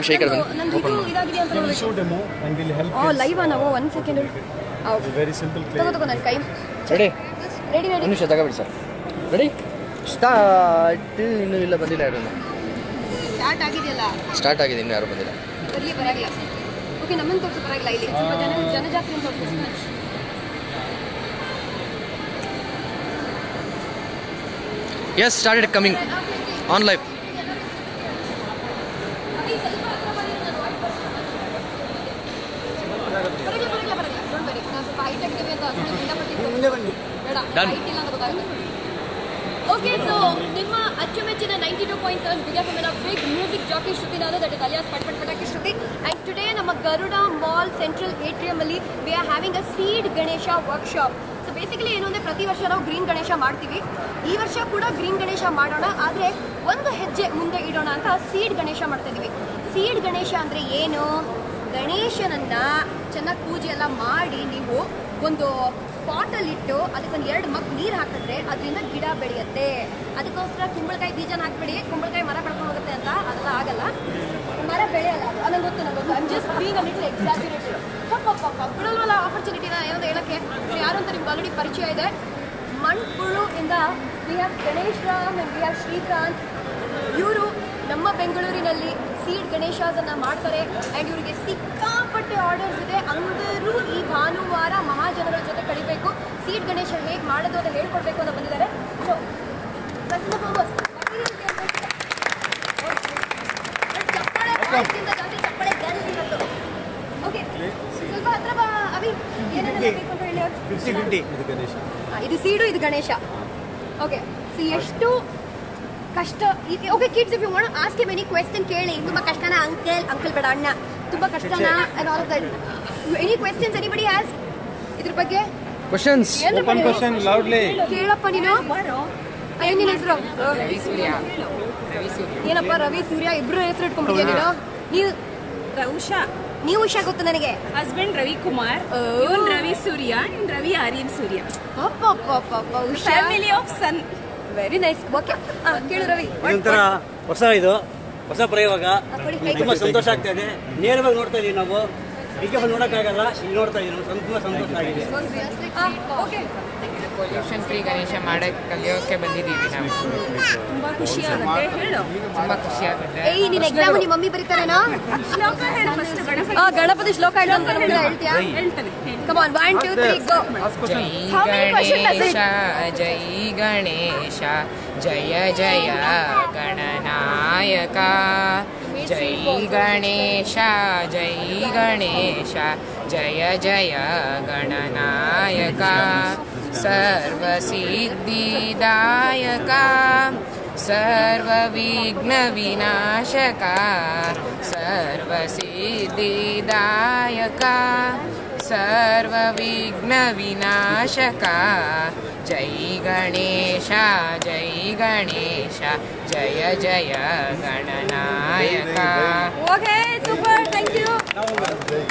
Shekhar We'll show demo and we'll help. Live ನಾವು 1 second. Very simple clay. ತಗೋ ನನ್ನ ಕೈ. ರೆಡಿ ನಿಮಿಷ ತಗೋಬಿಡಿ ಸರ್. Ready start. ಇನ್ನೂ ಇಲ್ಲ ಬಂದಿಲ್ಲ ಯಾರು. ಸ್ಟಾರ್ಟ್ ಆಗಿದೆಯಲ್ಲ. ಸ್ಟಾರ್ಟ್ ಆಗಿದೆ, ಇನ್ನೂ ಯಾರು ಬಂದಿಲ್ಲ. ಬರಲಿ ಬರಲ್ಲ. ಓಕೆ ನಮ್ಮನ್ನು ತೋರಿಸಿ ಬರಲ್ಲ ಇಲ್ಲಿ. ಸ್ವಲ್ಪ ಜನಜಾತ್ರೆ ಅಂತ ತೋರಿಸ್ತೀನಿ. Yes, started coming on live. Done. Okay, so ನಿಮ್ಮ ಅಚ್ಚುಮೆಚ್ಚಿನ 92.7 big F M big music jockey Shruti ನಾನು, ದಟ್ ಇಸ್ ಅಲಿಯಾಸ್ ಪಟ್ ಪಟಾಕಿ ಶ್ರುತಿ. ಅಂಡ್ ಟುಡೇ ನಮ್ಮ ಗರುಡ ಮಾಲ್ ಸೆಂಟ್ರಲ್ ಏಟ್ರಿಯಂ ಅಲ್ಲಿ we are having a seed Ganesha workshop. So basically ಏನು ಅಂದರೆ ಪ್ರತಿ ವರ್ಷ ನಾವು ಗ್ರೀನ್ ಗಣೇಶ ಮಾಡ್ತೀವಿ. ಈ ವರ್ಷ ಕೂಡ ಗ್ರೀನ್ ಗಣೇಶ ಮಾಡೋಣ, ಆದರೆ ಒಂದು ಹೆಜ್ಜೆ ಮುಂದೆ ಇಡೋಣ ಅಂತ ಸೀಡ್ ಗಣೇಶ ಮಾಡ್ತಾ ಇದ್ದೀವಿ. ಸೀಡ್ ಗಣೇಶ ಅಂದರೆ ಏನು? ಗಣೇಶನನ್ನ ಚೆನ್ನಾಗಿ ಪೂಜೆ ಎಲ್ಲ ಮಾಡಿ ನೀವು ಒಂದು ಪಾಟಲ್ಲಿಟ್ಟು ಅದಕ್ಕೊಂದು 2 ಮಗ್ ನೀರು ಹಾಕಿದ್ರೆ ಅದರಿಂದ ಗಿಡ ಬೆಳೆಯುತ್ತೆ. ಅದಕ್ಕೋಸ್ಕರ ಕುಂಬಳಕಾಯಿ ಬೀಜನ ಹಾಕ್ಬೇಡಿ, ಕುಂಬಳಕಾಯಿ ಮರ ಬೆಳ್ಕೊಂಡು ಹೋಗುತ್ತೆ ಅಂತ. ಅದೆಲ್ಲ ಆಗಲ್ಲ, ಮರ ಬೆಳೆಯಲ್ಲ. ನನಗೆ ಗೊತ್ತು, I am just being a little exaggerated. ಬಿಡಲ್ವಲ್ಲ ಆಪರ್ಚುನಿಟಿನ ಏನಂತ ಹೇಳಕ್ಕೆ. ಯಾರು ಅಂತ ನಿಮ್ಗೆ ಆಲ್ರೆಡಿ ಪರಿಚಯ ಇದೆ. ಮಣ್ಪುಳು ಇಂದ we have Ganesh Ram and we have Srikanth. ಇವರು ನಮ್ಮ ಬೆಂಗಳೂರಿನಲ್ಲಿ ಸೀಡ್ ಗಣೇಶಾಸನ್ನು ಮಾಡ್ತಾರೆ ಆ್ಯಂಡ್ ಇವರಿಗೆ ಸಿಕ್ಕಾಪಟ್ಟೆ ಆರ್ಡರ್ಸ್ ಇದೆ. అందరూ ಈ ಭಾನುವಾರ ಮಹಾಜನರ ಜೊತೆ ಕಳಿಬೇಕು. ಸೀಡ್ ಗಣೇಶ ಹೇಗೆ ಮಾಡೋದು ಅಂತ ಹೇಳ್ಕೊಡ್ಬೇಕು ಅಂತ ಬಂದಿದ್ದಾರೆ. So ಚಪ್ಪಳೆ guns. ಓಕೆ, ಸ್ವಲ್ಪ ಹತ್ರ ಬಾ ಅಭಿ. ಏನೇನು ಬೇಕು ಅಂತ ಹೇಳಿ. ಇದು ಸೀಡು, ಇದು ಗಣೇಶ. ಓಕೆ, ಸಿ ಎಷ್ಟು ಕಷ್ಟ ಇದೆ. Okay kids, if you want ask him any question ಕೇಳಿ. ತುಂಬಾ ಕಷ್ಟನಾ ಅಂಕಲ್ ಬೇಡ ಅಣ್ಣ, ತುಂಬಾ ಕಷ್ಟನಾ and all of that. Any questions anybody has ಇದ್ರ ಬಗ್ಗೆ? ಕ್ವೆಶ್ಚನ್ಸ್, ಓಪನ್ ಕ್ವೆಶ್ಚನ್ ಲೌಡ್ಲಿ ಕೇಳಪ್ಪ ನೀನು. ಏನು ನಿನ್ನ ಹೆಸರು? ರವಿ ಸೂರ್ಯ. ಏನಪ್ಪ ರವಿ ಸೂರ್ಯ ಇಬ್ರು ಹೆಸರು ಇಟ್ಕೊಂಡ್ಬಿಟ್ಟಿದ್ಯಾ ನೀನು? ನೀವು ಉಷಾ. ನೀವು ಉಷಾ ಗೊತ್ತು ನನಗೆ. ಹಸ್ಬೆಂಡ್ ರವಿಕುಮಾರ್, ಇವನ್ Ravi Surya, Ravi Aryan Surya. Usha family of son. Very nice. Okay, ಕೇಳು ರವಿ. ಇದೊಂಥರ ಹೊಸ ಪ್ರಯೋಗ, ತುಂಬಾ ಸಂತೋಷ ಆಗ್ತಾ ಇದೆ. ನೇರವಾಗಿ ನೋಡ್ತಾ ಇದೀವಿ ನಾವು, ಈಗ ನೋಡೋಕ್ಕಾಗಲ್ಲ, ಇಲ್ಲಿ ನೋಡ್ತಾ ಇದೀವಿ. ತುಂಬಾ ಸಂತೋಷ ಆಗಿದೆ. ಪೊಲ್ಯೂಷನ್ ಫ್ರೀ ಗಣೇಶ ಮಾಡಕ್ಕೆ ಕಲಿಯೋಕೆ ಬಂದಿದ್ದೀವಿ ನಾವು. ತುಂಬಾ ಖುಷಿ ಆಗುತ್ತೆ. ಹೇಳು. ತುಂಬಾ ಖುಷಿ ಆಗುತ್ತೆ. ಏಯ್, ನಿನ್ನ ಎಕ್ಸಾಮ್ ನಿಮ್ಮ ಮಮ್ಮಿ ಬರೀತಾರೇನಾ? ಶ್ಲೋಕ ಹೇಳು ಫಸ್ಟ್. ಗಣಪತಿ ಶ್ಲೋಕ ಹೇಳು ಅಂತ ಹೇಳ್ತೀಯಾ? ಹೇಳ್ತಾನೆ. Come on, 1 2 3 go. ಜೈ ಗಣೇಶ ಜೈ ಗಣೇಶ ಜಯ ಜಯ ಗಣನಾಯಕ. ಜೈ ಗಣೇಶ ಜೈ ಗಣೇಶ ಜಯ ಜಯ ಗಣನಾಯಕ. ಸರ್ವಸಿದ್ಧಿದಾಯಕ ಸರ್ವವಿಘ್ನವಿನಾಶಕ. ಸರ್ವಸಿದ್ಧಿದಾಯಕ ಸರ್ವವಿಘ್ನವಿನಾಶಕ. ಜೈ ಗಣೇಶ ಜೈ ಗಣೇಶ ಜಯ ಜಯ ಗಣನಾಯಕ. Okay, super, thank you.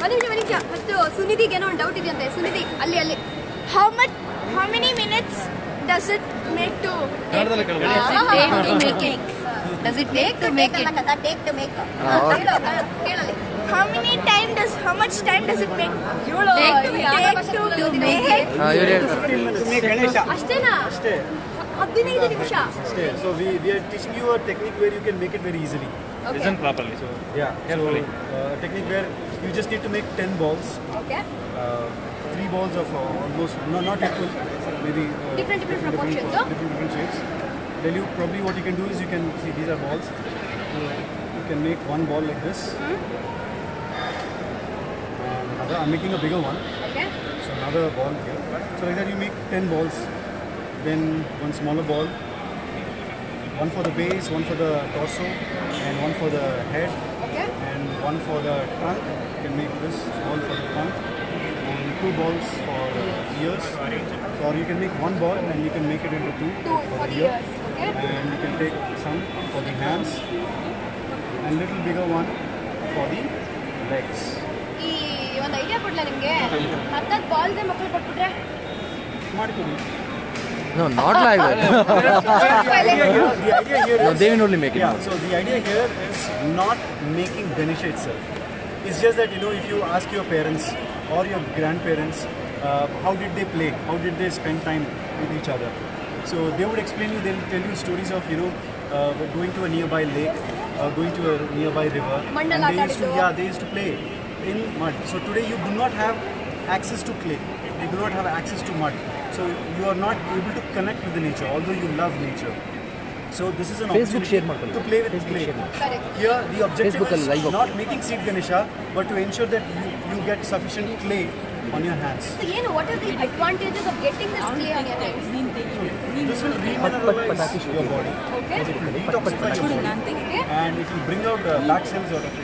ಒಂದು ನಿಮಿಷ ಫಸ್ಟ್ ಸುನಿಧಿಗೆ ಏನೋ ಒಂದು ಡೌಟ್ ಇದೆಯಂತೆ. ಸುನಿಧಿ, ಅಲ್ಲಿ How many minutes does it make to make it? Does it take to make it? Take to make. ಕೇಳಲಿ. how much time does it make? take to make it. ಅಷ್ಟೇನಾ? 15 ನಿಮಿಷ. So we are teaching you a technique where you can make it very easily. Listen properly. So Yeah, carefully. Technique where you just need to make 10 balls. Okay. 3 balls of almost not equal, maybe Different proportions. different shapes. Then probably what you can do is you can see these are balls. You can make one ball like this. I'm making a bigger one. Okay. So another ball here. So like that you make 10 balls. Then one smaller ball. One for the base, one for the torso, and one for the head, Okay. and one for the trunk. You can make this ball for the trunk. And 2 balls for the ears. So, or you can make 1 ball and you can make it into 2 for the ear. ears. Okay. And you can take some for the hands and little bigger one for the legs. ಈ ಒಂದು idea ಕೊಡ್ಲಾ ನಿಮಗೆ? 10 balls ಮಕ್ಕಳು ಕೊಟ್ಬಿಟ್ರೆ ಮಾಡ್ಕೊಳ್ಳಿ. No, not like that. The idea here No, they will only make it. Yeah, so the idea here is not making Ganesha itself. It's just that, if you ask your parents or your grandparents, how did they play? How did they spend time with each other? So they would explain you, they'll tell you stories of, going to a nearby lake, going to a nearby river. And they used to play in mud. So today you do not have access to clay. You do not have access to mud. So you are not able to connect with the nature, although you love nature. So this is an opportunity to play with clay. Here the objective is not making seed Ganesha, but to ensure that you get sufficient clay on your hands. So, what are the advantages of getting this clay on your hands? This will remineralize your body. Okay. It will detoxify your body. And it will bring out bad cells out of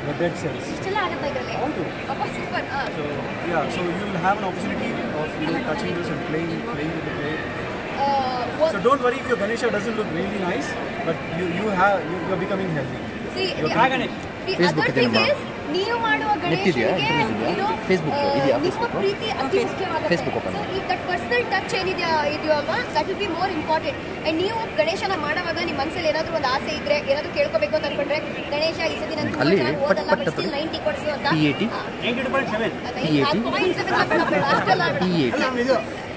the dead cells. So you will have an opportunity of touching this and playing with the clay. So don't worry if your Ganesha doesn't look really nice, but you're becoming healthy. See, the other thing is, ನೀವು ಮಾಡುವ ಗಣೇಶನಿಗೆ ನಿಮ್ಮ ಪ್ರೀತಿ ಅತಿ ಮುಖ್ಯವಾಗುತ್ತೆ. So if that personal touch ಇದೆಯೋ ಅಲ್ವಾ, that will be more important. And ನೀವು ಗಣೇಶನ ಮಾಡುವಾಗ ನಿಮ್ಮ ಮನಸ್ಸಲ್ಲಿ ಏನಾದರೂ ಒಂದು ಆಸೆ ಇದ್ರೆ, ಏನಾದರೂ ಕೇಳ್ಕೋಬೇಕು ಅಂತ ಅನ್ಕೊಂಡ್ರೆ, ಗಣೇಶ ಈ ಸತಿ ನಾನು ತುಂಬಾ ಚೆನ್ನಾಗಿ ಓದಲ್ಲ, ಬಟ್ ಸ್ಟಿಲ್ 90 ಕೊಡಿಸು ಅಂತ.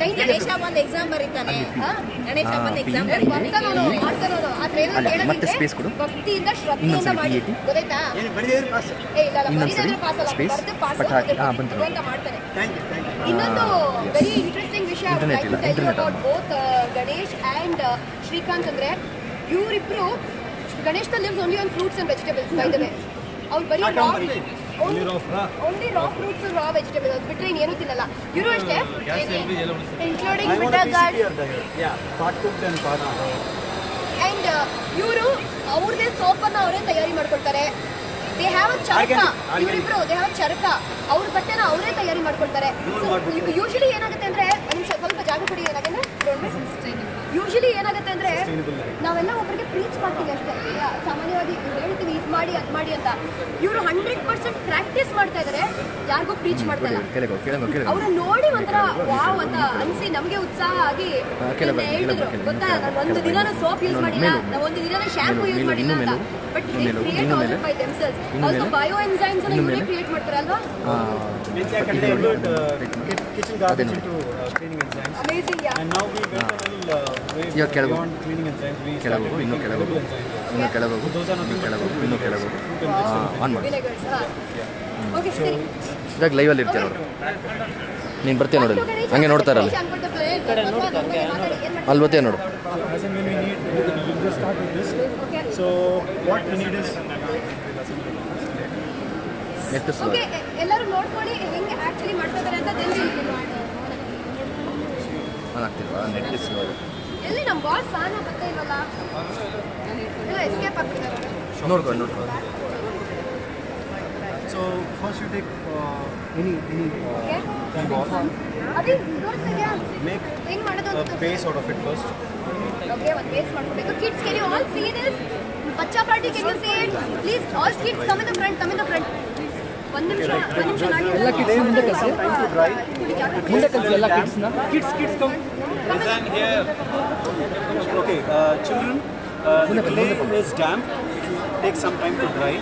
90 ಗಣೇಶ ಬಂದು ಎಕ್ಸಾಮ್ ಬರೀತಾನೆ. ಗಣೇಶ ಬಂದು ಎಕ್ಸಾಮ್ ಭಕ್ತಿಯಿಂದ ಶ್ರದ್ಧೆಯಿಂದ ಮಾಡಿ, ಗೊತ್ತಾಯ್ತಾ? ಇನ್ನೊಂದು ವೆರಿ ಇಂಟ್ರೆಸ್ಟಿಂಗ್ ವಿಷಯ about both Ganesh and Srikanth ಅಂದ್ರೆ, ಇವರಿಬ್ರು Ganesh lives only on fruits and vegetables. By the way, ಅವ್ರು ಬರೀ ಓನ್ಲಿ ರಾ ಫ್ರೂಟ್ಸ್, ರಾ ವೆಜಿಟೇಬಲ್ಸ್, ಅದು ಬಿಟ್ಟರೆ ಇನ್ನೇನು ತಿನ್ನಲ್ಲ. ಇವರು ಅಷ್ಟೇ, ಇನ್ಕ್ಲೂಡಿಂಗ್ ಅಂಡ್ ಇವರು ಅವ್ರದೇ ಸೋಪನ್ನು ಅವರೇ ತಯಾರಿ ಮಾಡ್ಕೊಳ್ತಾರೆ. ದೇ ಹ್ಯಾವ್ ಅ ಚರಕ, ಇವರಿಬ್ರು ದೇ ಹ್ಯಾವ್ ಅ ಚರಕ, ಅವ್ರ ಬಟ್ಟೆನ ಅವರೇ ತಯಾರಿ ಮಾಡ್ಕೊಳ್ತಾರೆ. ಯೂಶಲಿ ಏನಾಗುತ್ತೆ ಅಂದ್ರೆ, ಸ್ವಲ್ಪ ಜಾಗ ಕೊಡಿ, ಏನಾಗುತ್ತೆ ಯೂಶಲಿ ಏನಾಗುತ್ತೆ ಅಂದ್ರೆ, ನಾವೆಲ್ಲ ಒಬ್ಬರಿಗೆ ಪ್ರೀಚ್ ಮಾಡ್ತೀವಿ ಅಷ್ಟೇ, ಸಾಮಾನ್ಯವಾಗಿ ಹೇಳ್ತೀವಿ ಇದು ಮಾಡಿ ಅದು ಮಾಡಿ ಅಂತ. ಇವರು 100% ಪ್ರಾಕ್ಟೀಸ್ ಮಾಡ್ತಾ ಇದಾರೆ, ಯಾರಿಗೂ ಪ್ರೀಚ್ ಮಾಡ್ತಾ ಇಲ್ಲ. ಅವ್ರನ್ನ ನೋಡಿ ಒಂಥರ ವಾವ್ ಅಂತ ಅನ್ಸಿ ನಮಗೆ ಉತ್ಸಾಹ ಆಗಿ ಹೇಳಿದ್ರು, ಗೊತ್ತಾ, ನಾನು ಒಂದು ದಿನ ಸೋಪ್ ಯೂಸ್ ಮಾಡಿಲ್ಲ, ನಾವು ಒಂದು ದಿನ ಶಾಂಪೂ ಯೂಸ್ ಮಾಡಿಲ್ಲ ಅಂತ. But they create all by themselves. Also bio enzymes ಅನ್ನು ಇವರೇ ಕ್ರಿಯೇಟ್ ಮಾಡ್ತಾರೆ ಅಲ್ವಾ? kitchen garbage into cleaning enzymes. Amazing, yeah. And now we went a little way beyond cleaning enzymes. We started making edible enzymes. Those are nothing but fruit vinegars. Vinegars, okay, ಸರಿ. ಇದಾಗ ಲೈವಲ್ಲಿ ಇರ್ತೀರ ಅವರು, ನೀನು ಬರ್ತೀಯ ನೋಡಿ, ಹಂಗೆ ನೋಡ್ತಾರಲ್ಲ ಅಲ್ಲಿ ಬರ್ತೀಯ ನೋಡು. As in when we need, we'll just start with this. So what we need is okay, ಎಲ್ಲರೂ ನೋಡ್ಕೊಳ್ಳಿ ಹೆಂಗೆ ಆಕ್ಚುಲಿ ಮಾಡ್ತಾ ಇದ್ದಾರೆ ಅಂತ. ಎಲ್ಲಿ ನಮ್ಮ ಬಾಸ್ ಸಾನ ಬರ್ತಾ ಇಲ್ವಲ್ಲ, ಎಲ್ಲ ಎಸ್ಕೇಪ್ ಆಗ್ತಿದ್ದಾರೆ. ನೋಡ್ಕೊಂಡು So first you take any ball. ಅದೇ ತೋರಿಸ್ತೀಯಾ, Make ಹೆಂಗ್ ಮಾಡೋದು a base out of it first. Okay, ಒಂದು ಬೇಸ್ ಮಾಡ್ಕೋಬೇಕು. Kids, can you all see this? ಬಚ್ಚಾ party, can you see it? Please, all kids come in the front, come in the front. ಒಂದು ನಿಮಿಷ ನಾಡಿ. ಎಲ್ಲ kids ಮುಂದೆ ಕಳಿಸಿ, ಮುಂದೆ ಕಳಿಸಿ ಎಲ್ಲ ಕಿಡ್ಸ್ನ. Kids come. Okay, children, the clay is damp. It takes some time to dry.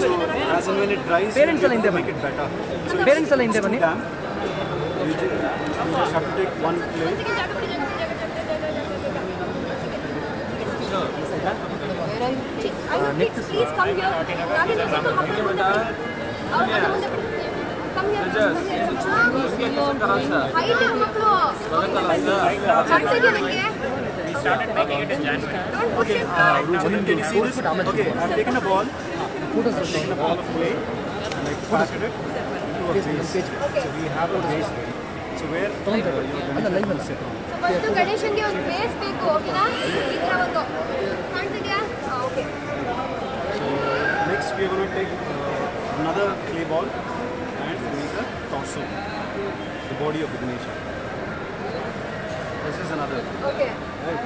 So as and when it dries, Parents ಎಲ್ಲ ಹಿಂದೆ make it better. So parents ಎಲ್ಲ ಹಿಂದೆ ಬನ್ನಿ. damp. You just have to take one clay. Kids, please come here. Come here. Height ಮಕ್ಕಳು started making it in January. don't push it. Can you see this? Okay, I've taken a ball. I've taken a ball of clay and I fastened it into a base. Okay. So we have a base ready. So where your Ganesha will sit on. So first ಗಣೇಶನ್ಗೆ ಒಂದು base ಬೇಕು, ಓಕೆನಾ? ಈ ತರ ಒಂದು ಕಾಣ್ತಿದ್ಯಾ? Okay. So next we are going to take another clay ball and make a torso, the body of the Ganesha. This is another. Okay. Right.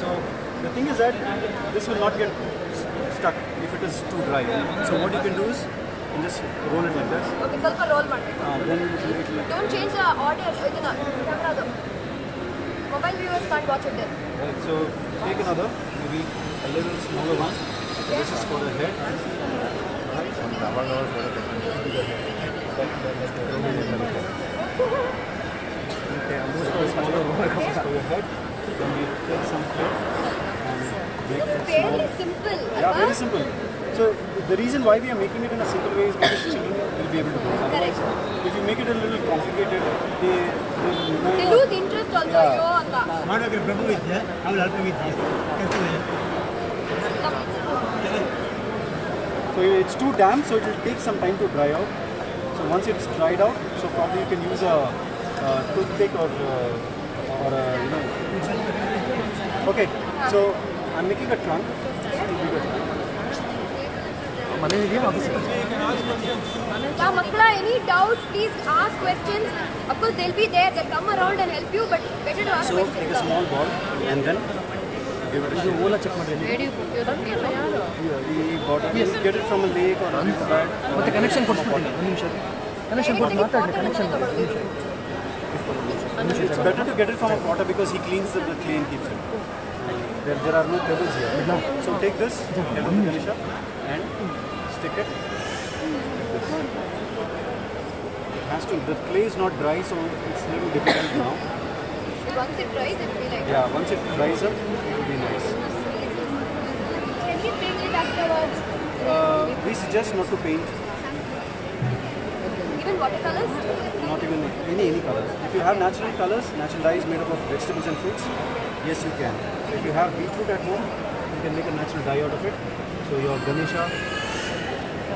So the thing is that this will not get stuck if it is too dry. So what you can do is you just roll it like this. Okay, ಸ್ವಲ್ಪ roll ಮಾಡಿ. Then it will Don't change the audio, ಇದನ್ನ ಕ್ಯಾಮೆರಾದು. Mobile viewers can't watch it then. right. So take another, maybe a little smaller one. This is for the head. Okay, and those are the smaller ones for your head. Then we take some clay and make It's that fairly small. simple. Yeah, very simple. So the reason why we are making it in a simple way is because children will be able to do it. Otherwise, if you make it a little complicated, they They lose interest also. Yeah. ಅಯ್ಯೋ ಅಂತ. ಮಾಡೋಕೆ ಪ್ರಭು ವಿದ್ಯೆ ಅವಳು ಅಲ್ಪ ವಿದ್ಯೆ So it's too damp, so it will take some time to dry out. So once it's dried out, so probably you can use a toothpick or a, you know. Okay, so I'm making a trunk. Yeah, Makla, any doubts, please ask questions. Of course, they'll be there. They'll come around and help you, but better to ask So take a questions. small ball and then give it a shake. Where do you put your We got it. You get it from a lake or a river. ಮತ್ತೆ connection ಕೊಡ್ಸ್ಬಿಟ್ಟು ಒಂದು ನಿಮಿಷ connection ಕೊಟ್ಟು ಮಾತಾಡಿ connection It's better to get it from a potter because he cleans the clay and keeps it. There are no pebbles here. So take this, head of the Ganesha, and stick it. It has to. The clay is not dry, so it's a little difficult now. Once it dries, it will be like Yeah, once it dries up, it will be nice. Can we paint it afterwards? We suggest not to paint, Even watercolors? not even any colors. If you have natural colors, natural dye is made up of vegetables and fruits. Yes, you can. If you have beetroot at home, you can make a natural dye out of it. So your Ganesha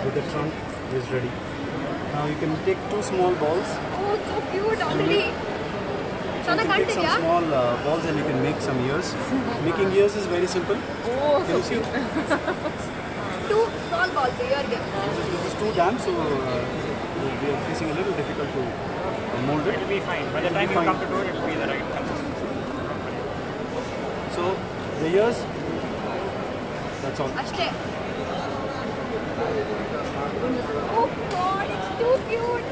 with the trunk is ready. Now you can take two small balls. Oh, so cute already. You can take some small balls and you can make some ears. Making ears is very simple. Oh, Can you see? two small balls here. This is too damp, so we are facing a little difficult to mold it. It will be fine. By the time you come to do it, it will be the right consistency. So the ears, that's all. Ashte. Oh God, it's too cute.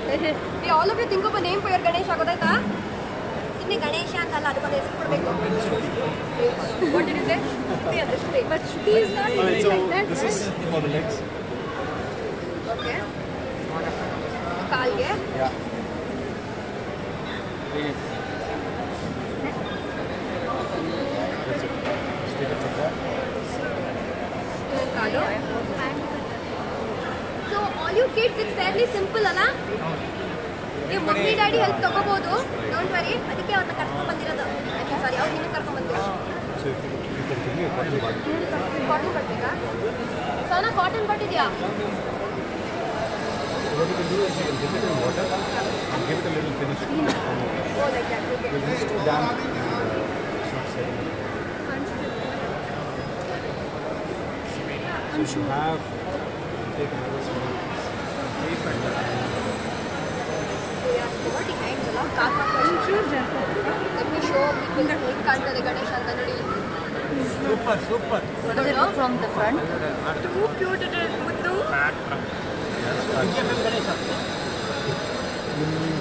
Hey, all of you think of a name for your Ganesha, godaita? Inni Ganesha antalla adukku ಹೆಸರು ಕೊಡಬೇಕು. What did you say? Shruti Adishti. But Shruti is not Alright, so like that, this is for the legs. Okay. ಕಾಲ್ಗೆ. Yeah. That's it. Stick it like that. Call. So all you kids, it's fairly simple, ಅಲ್ಲ? ನೀವು mummy daddy help ತಗೋಬಹುದು. Don't worry. ಅದಕ್ಕೆ ಅವ್ರನ್ನ ಕರ್ಕೊಂಡು ಬಂದಿರೋದು. ಸಾರಿ, ಅವ್ರು ನಿನ್ನ ಕರ್ಕೊಂಡು ಬಂದಿರೋದು. So if you can give me a cotton bud. Cotton ಬಡ್ಬೇಕಾ? ಸೋನ ಕಾಟನ್ ಬಡ್ ಇದೆಯಾ? What you can do is you can dip it in water and give it a little finish. Oh, like that. Okay. Because this is too damp. It's not setting. So you have to take another small tape and What behind ಅಲ್ಲ? ಕಾಲ್ ಮಾಡ್ಕೊಂಡು. Let me show people ಹೇಗೆ ಕಾಣ್ತದೆ ಗಣೇಶ ಅಂತ ನೋಡಿ. Super super From the front. Too cute it is, ಮುದ್ದು.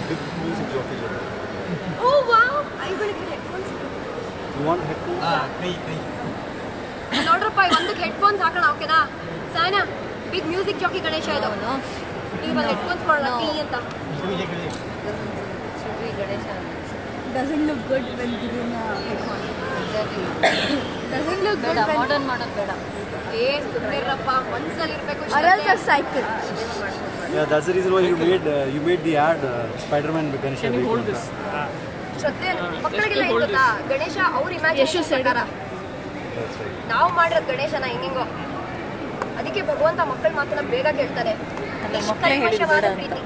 big music jockeys. Oh wow! Are you going to get headphones? You want headphones? ಕೈ ಕೈ ನೋಡ್ರಪ್ಪ ಒಂದಕ್ಕೆ ಹೆಡ್ಫೋನ್ಸ್ ಹಾಕೋಣ ಓಕೆನಾ ಸಾಯನಾ ಬಿಗ್ ಮ್ಯೂಸಿಕ್ ಜಾಕಿ ಗಣೇಶ ಇದು ಈಗ ಹೆಡ್ಫೋನ್ಸ್ ಮಾಡೋಣ ಟೀ ಅಂತ Doesn't look good when giving a headphone. Doesn't look good when Modern ಮಾಡೋದು ಬೇಡ. ಏ ಸುಮ್ಮನಿರಪ್ಪ ಒಂದ್ಸಲ ಇರಬೇಕು Or else a cycle. Yeah, that's the reason why you made the ad Spider-Man with Ganesha. Can you hold this? ಶ್ರದ್ಧೆ ಮಕ್ಕಳಿಗೆಲ್ಲ ಏನ್ ಗೊತ್ತಾ ಗಣೇಶ ಅವ್ರ ಇಮ್ಯಾಜಿನೇಷನ್ ಪ್ರಕಾರ That's right. ನಾವು ಮಾಡಿರೋದು ಗಣೇಶನ ಹಿಂಗಿಂಗೋ ಅದಕ್ಕೆ ಭಗವಂತ ಮಕ್ಕಳ ಮಾತನ್ನ ಬೇಗ ಕೇಳ್ತಾರೆ ಕಲ್ಮಶವಾದ ಪ್ರೀತಿ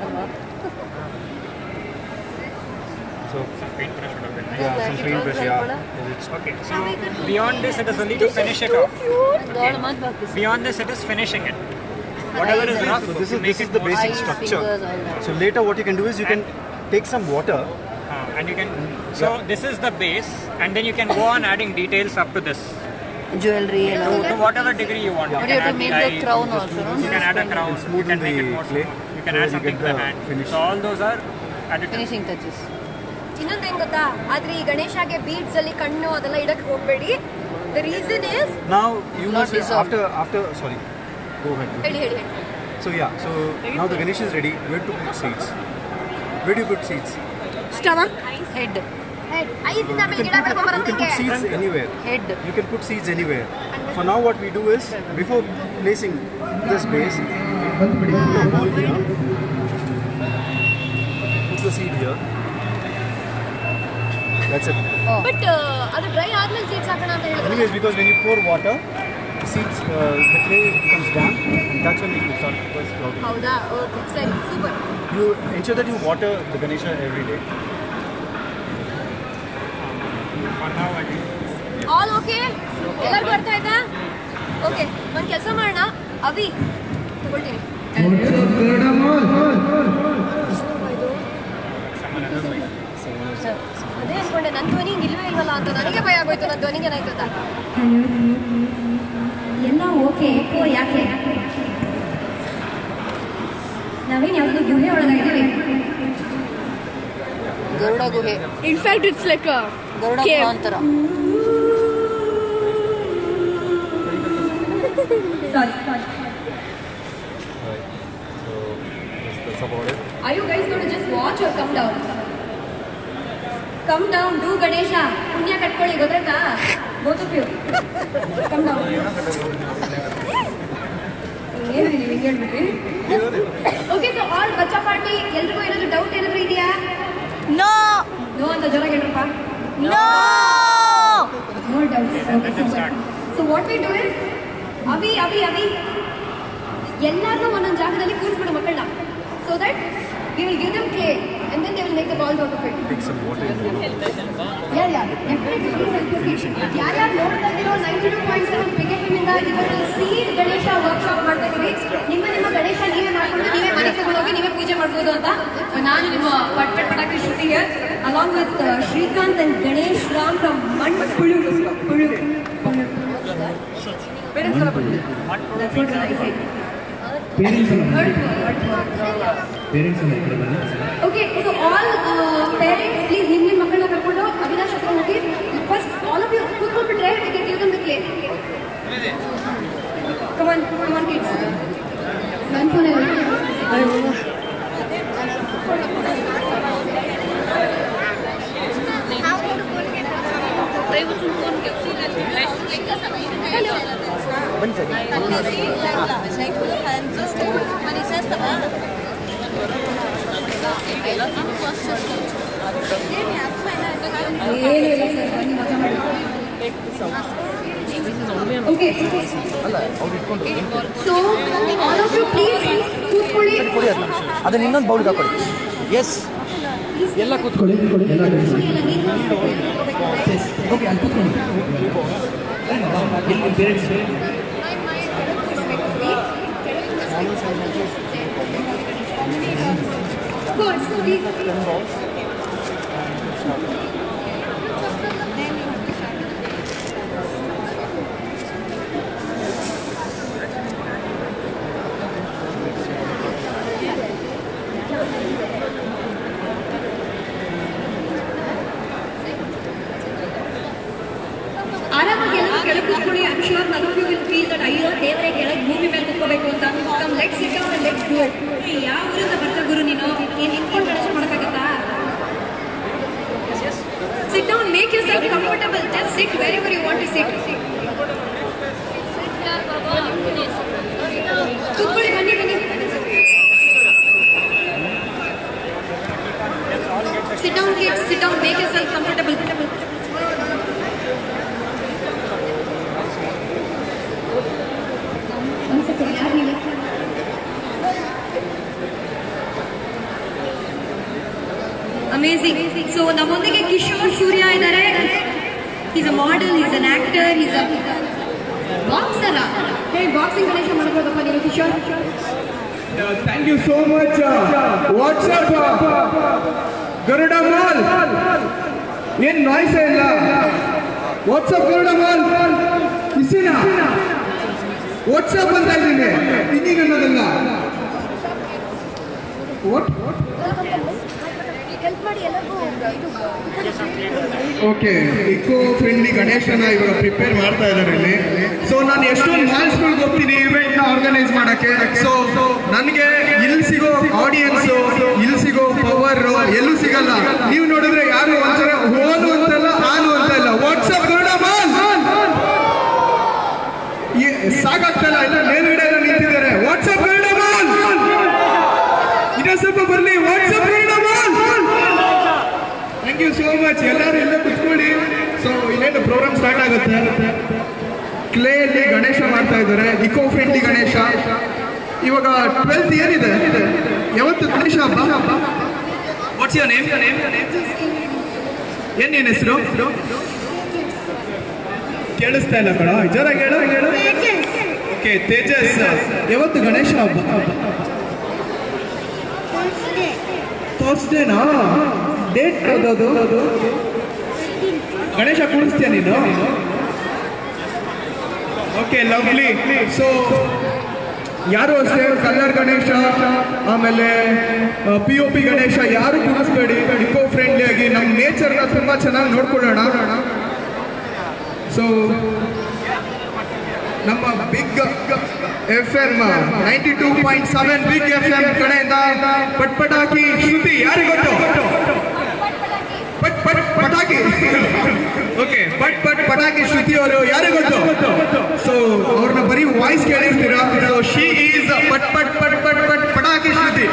So Some paintbrush would have been nice. yeah, some paintbrush. Yeah. It's Okay, so beyond this, it is only to finish it off. Beyond this, it is finishing it. Whatever is rough, So this you is make this is it the more basic smooth. structure. So later, what you can do is you can take some water. And you can. So this is the base, and then you can go on adding details up to this. Jewelry and all. To whatever degree you want. But you have to make the crown also, no? You can add a crown. You can make it more clay. smooth. You can So add you something get to the the hand. finish. So all those are added. Finishing touches. ಇನ್ನೊಂದೇನ್ ಗೊತ್ತಾ ಆದ್ರೆ ಈ ಗಣೇಶಗೆ beads ಅಲ್ಲಿ ಕಣ್ಣು ಅದೆಲ್ಲ ಇಡಕ್ ಹೋಗ್ಬೇಡಿ The reason is Now you Not must deserved. after sorry. Go ahead. ಹೇಳಿ. So yeah, so now the Ganesh is ready. Where to put seeds? Where do you put seeds? Stomach. Head ಐಸಿಂದ ಆಮೇಲೆ ಗಿಡ ಬೆಳ್ಕೊಂಡ್ You can ಬರೋದಕ್ಕೆ. put seeds anywhere. Head You can put seeds anywhere. For now, what we do is before placing this base, put the ball here. Put the seed here. That's it. But ಅದು dry ಆದ್ಮೇಲೆ seeds ಹಾಕೋಣ ಅಂತ ಹೇಳಿದ್ರು. Anyways, because when you pour water, the seeds, the clay becomes damp. That's when it will start sprouting. ಹೌದಾ? Okay ಸರಿ super. You ensure that you water the Ganesha every day. For now, I think. All okay? ಎಲ್ಲರಿಗೂ ಅರ್ಥ ಆಯ್ತಾ? Okay ಒಂದು ಕೆಲಸ ಮಾಡೋಣ. ಅವಿ ತಗೊಳ್ತೀನಿ. ಅದೇ ಅನ್ಕೊಂಡೆ ನನ್ನ ಧ್ವನಿ ಹಿಂಗೆ ಇಲ್ವೇ ಇಲ್ವಲ್ಲ ಅಂತ ನನಗೆ ಭಯ ಆಗೋಯ್ತು. ನನ್ನ ಧ್ವನಿಗೆ ಏನಾಯ್ತು ಅಂತ. ಎಲ್ಲ ಓಕೆ ಯಾಕೆ ನಾವೇನು ಯಾವುದೋ ಗುಹೆ ಒಳಗಾಗಿದ್ದೀವಿ. ಗರುಡ ಗುಹೆ in fact it's like Garuda Cave. ಅಂತರ ಸಾರಿ That's about it. Are you guys going to just watch or come down? Come down, do Ganesha. ಪುಣ್ಯ ಕಟ್ಕೊಳ್ಳಿ ಗೊತ್ತಾಯ್ತಾ? Both of you. Come down. ಏನು ನೀವು ಹಿಂಗೆ ಹೇಳ್ಬಿಟ್ರಿ? Okay, so all ಬಚ್ಚಾ ಪಾರ್ಟಿ ಎಲ್ರಿಗೂ ಏನಾದ್ರು ಡೌಟ್ ಏನಾದ್ರು ಇದೆಯಾ? ನೋ ನೋ ಅಂತ ಜೋರಾಗಿ ಹೇಳ್ರಪ್ಪ. No No doubts. Okay, super. So what we do is ಅವಿ ಎಲ್ಲಾರನ್ನೂ ಒಂದೊಂದು ಜಾಗದಲ್ಲಿ ಕೂರಿಸ್ಬಿಡು ಮಕ್ಕಳನ್ನ. So that we will give them clay and then they will make the balls out of it. Take some water in the Yeah, definitely. ಯಾರ್ಯಾರು ನೋಡ್ತಾ ಇದ್ದೀರೋ 92.7 big F ಇಂದ ಇವತ್ತು seed Ganesha workshop ಮಾಡ್ತಾ ಇದೀವಿ. ನಿಮ್ಮ ಗಣೇಶ ನೀವೇ ಮಾಡ್ಕೊಂಡು ನೀವೇ ಮನೆಗೆ ತಗೊಂಡೋಗಿ ನೀವೇ ಪೂಜೆ ಮಾಡ್ಬೋದು ಅಂತ. ನಾನು ನಿಮ್ಮ Pataki Shruti here along with Srikanth and Ganesh Ram from ಮಣ್ಪುಳು. Parents ಎಲ್ಲ ಬಂದಿದ್ದಾರೆ. That's what I say. Okay, so all parents, please, ನಿಮ್ಮ ಮಕ್ಕಳನ್ನ ಕರ್ಕೊಂಡು ಅವಿನಾಶ್ ಹತ್ರ ಹೋಗಿ ಫಸ್ಟ್ ಆಲ್ ಆಫ್ ಯು ಕೂತ್ಕೊಂಡ್ಬಿಟ್ರೆ we can give them the clay. Come on kids. ನನ್ನ phone Okay. So all of you please ಕೂತ್ಕೊಳ್ಳಿ. ಅದನ್ನ ಇನ್ನೊಂದು ಬೌಲ್ಗೆ ಹಾಕೊಳ್ಳಿ. ಎಸ್ ಎಲ್ಲ ಕೂತ್ಕೊಳ್ಳಿ. ಓಕೆ ಅಲ್ಲಿ ಕೂತ್ಕೊಳ್ಳಿ. Good. So these ಆರಾಮಾಗಿ ಎಲ್ಲರೂ ಕೆಳಗೆ ಕೂತ್ಕೊಳ್ಳಿ. I am sure none of you will feel that ಅಯ್ಯೋ ದೇವರೇ ಕೆಳಗೆ ಭೂಮಿ ಮೇಲೆ ಕೂತ್ಕೋಬೇಕು ಅಂತ. Come let's sit down and let's do it. ಯಾವ ಊರಿಂದ ಬರ್ತಾ ಗುರು ನೀನು? ಏನು ನಿಂತ್ಕೊಂಡು ಗಣೇಶ ಮಾಡೋಕ್ಕಾಗತ್ತಾ? Sit down, make yourself comfortable. Just sit wherever you want to sit. ಕೂತ್ಕೊಳ್ಳಿ, ಬನ್ನಿ. Sit down kids, sit down, make yourself comfortable. One second, yaar ನೀವು? Amazing. So ನಮ್ಮೊಂದಿಗೆ ಕಿಶೋರ್ ಸೂರ್ಯ ಇದ್ದಾರೆ. He's a model, he's an actor, he's a boxer. Hey, boxing Ganesha ಮಾಡ್ಬೋದಪ್ಪ ನೀವು Kishore? Thank you so much. What's up, Garuda Mall? ಏನು noise ಇಲ್ಲ. What's up, Garuda Mall? ಕಿಸಿನಾ what's up ಅಂತ ಇದ್ದೀನಿ, ಇನ್ನೀಗ ಅನ್ನೋದಲ್ಲ. What? ಹೆಲ್ಪ್ ಮಾಡಿ ಎಲ್ಲರಿಗೂ ಇದು ಓಕೆ, ಇಕೋ ಫ್ರೆಂಡ್ಲಿ ಗಣೇಶನ ಇವಾಗ ಪ್ರಿಪೇರ್ ಮಾಡ್ತಾ ಇದ್ದಾರೆ ಇಲ್ಲಿ. ಸೊ ನಾನು ಎಷ್ಟೊಂದು ಮಾಲ್ಸ್ಗಳಿಗೆ ಹೋಗ್ತೀನಿ ಇವೆಂಟ್ ನ ಆರ್ಗನೈಸ್ ಮಾಡಕ್ಕೆ. ಸೊ ನನಗೆ ಇಲ್ಲಿ ಸಿಗೋ ಆಡಿಯನ್ಸ್, ಇಲ್ಲಿ ಸಿಗೋ ಪವರ್ ಎಲ್ಲೂ ಸಿಗಲ್ಲ. ನೀವು ನೋಡಿದ್ರೆ ಯಾರು ಒಂದ್ಸಲ ಹೋನು ಅಂತಲ್ಲ, ಆನು ಅಂತ ಇಲ್ಲ. ವಾಟ್ಸ್ಆಪ್ ಗರುಡ ಮಾಲ್ ಸಾಕಾಗ್ತಲ್ಲ, ಇಲ್ಲ ಮೇಲ್ಗಡೆ ಎಲ್ಲ ನಿಂತಿದ್ದಾರೆ. ವಾಟ್ಸ್ಆಪ್ ಗರುಡ ಮಾಲ್ ಇನ್ನೂ ಸ್ವಲ್ಪ ಬರಲಿ. What's up Garuda mall. Thank you so much. ಎಲ್ಲರೂ ಎಲ್ಲ ಕುತ್ಕೊಳ್ಳಿ. ಸೊ ಇನ್ನೇನು ಪ್ರೋಗ್ರಾಮ್ ಸ್ಟಾರ್ಟ್ ಆಗುತ್ತೆ. ಕ್ಲೇ ಅಲ್ಲಿ ಗಣೇಶ ಮಾಡ್ತಾ ಇದ್ದಾರೆ, ಇಕೋ ಫ್ರೆಂಡ್ಲಿ ಗಣೇಶ. ಇವಾಗ 12th ಏನಿದೆ, ಯಾವತ್ತು ಗಣೇಶ ಹಬ್ಬ? What's your name? ಏನೇನು ಹೆಸರು? ಕೇಳಿಸ್ತಾ ಇಲ್ಲ ಕಣ, ಜೋರಾಗಿ ಹೇಳು. ಓಕೆ, ತೇಜಸ್. ಯಾವತ್ತು ಗಣೇಶ ಹಬ್ಬ? ಥರ್ಸ್ಡೇನಾ? ಡೇಟ್ ಯಾವ್ದು? ಗಣೇಶ ಕೂಡಿಸ್ತೀಯ ನೀನು? Okay, lovely. ಸೊ ಯಾರು ಅಷ್ಟೇ ಕಲರ್ ಗಣೇಶ, ಆಮೇಲೆ POP ಗಣೇಶ ಯಾರು ಕೂಡಿಸ್ಬೇಡಿ. ಇಕೋ ಫ್ರೆಂಡ್ಲಿ ಆಗಿ ನಮ್ಮ ನೇಚರ್ನ ತುಂಬಾ ಚೆನ್ನಾಗಿ ನೋಡ್ಕೊಳ್ಳೋಣ. ಸೊ ನಮ್ಮ ಬಿಗ್ FM 92.7 ಬಿಗ್ FM ಕಡೆಯಿಂದ ಪಟ್ಪಟಾಕಿ ಶ್ರುತಿ. ಯಾರಿಗೆ ಗೊತ್ತು? ಪಟಾಕಿ. ಓಕೆ, ಪಟಾಕಿ ಶ್ರುತಿ ಅವರು ಯಾರಿಗೆ ಗೊತ್ತು? ಸೊ ಅವ್ರನ್ನ ಬರೀ ವಾಯ್ಸ್ ಕೇಳಿರ್ತೀರಾ. ಸೊ ಶಿ ಈಸ್ ಪಟಾಕಿ ಶ್ರುತಿ.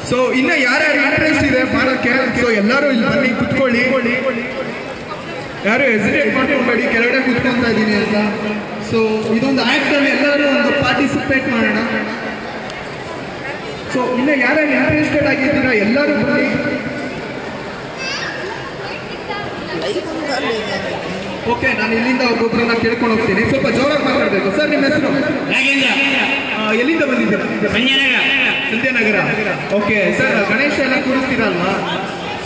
ಸೊ ಇನ್ನ ಯಾರ್ಯಾರು ಇಂಟ್ರೆಸ್ಟ್ ಇದೆ ಮಾಡೋಕ್ಕೆ, ಸೊ ಎಲ್ಲರೂ ಇಲ್ಲಿ ಬನ್ನಿ, ಕುತ್ಕೊಳ್ಳಿ. ಯಾರು ಹೆಸಿಟೇಟ್ ಮಾಡ್ಕೊಬೇಡಿ, ಕೆಳಗಡೆ ಕುತ್ಕೊತಾ ಇದ್ದೀನಿ ಅಂತ. ಸೊ ಇದೊಂದು ಆಕ್ಟ್ ಅಲ್ಲಿ ಎಲ್ಲರೂ ಒಂದು ಪಾರ್ಟಿಸಿಪೇಟ್ ಮಾಡೋಣ. ಸೊ ಇನ್ನ ಯಾರ್ಯಾರು ಇಂಟ್ರೆಸ್ಟೆಡ್ ಆಗಿದ್ದೀರಾ ಎಲ್ಲರೂ ಬನ್ನಿ. ಓಕೆ, ನಾನು ಇಲ್ಲಿಂದ ಒಬ್ಬೊಬ್ಬರನ್ನ ಕೇಳ್ಕೊಂಡು ಹೋಗ್ತೀನಿ. ಸ್ವಲ್ಪ ಜೋರಾಗಿ ಮಾತಾಡಬೇಕು. ಸರ್, ನಿಮ್ಮ ಹೆಸರು? ಎಲ್ಲಿಂದ ಬಂದಿದ್ದೀರಾ? ಸಂಧ್ಯನಗರ. ಓಕೆ ಸರ್, ಗಣೇಶ ಎಲ್ಲ ಕೂರಿಸ್ತೀರಲ್ವಾ?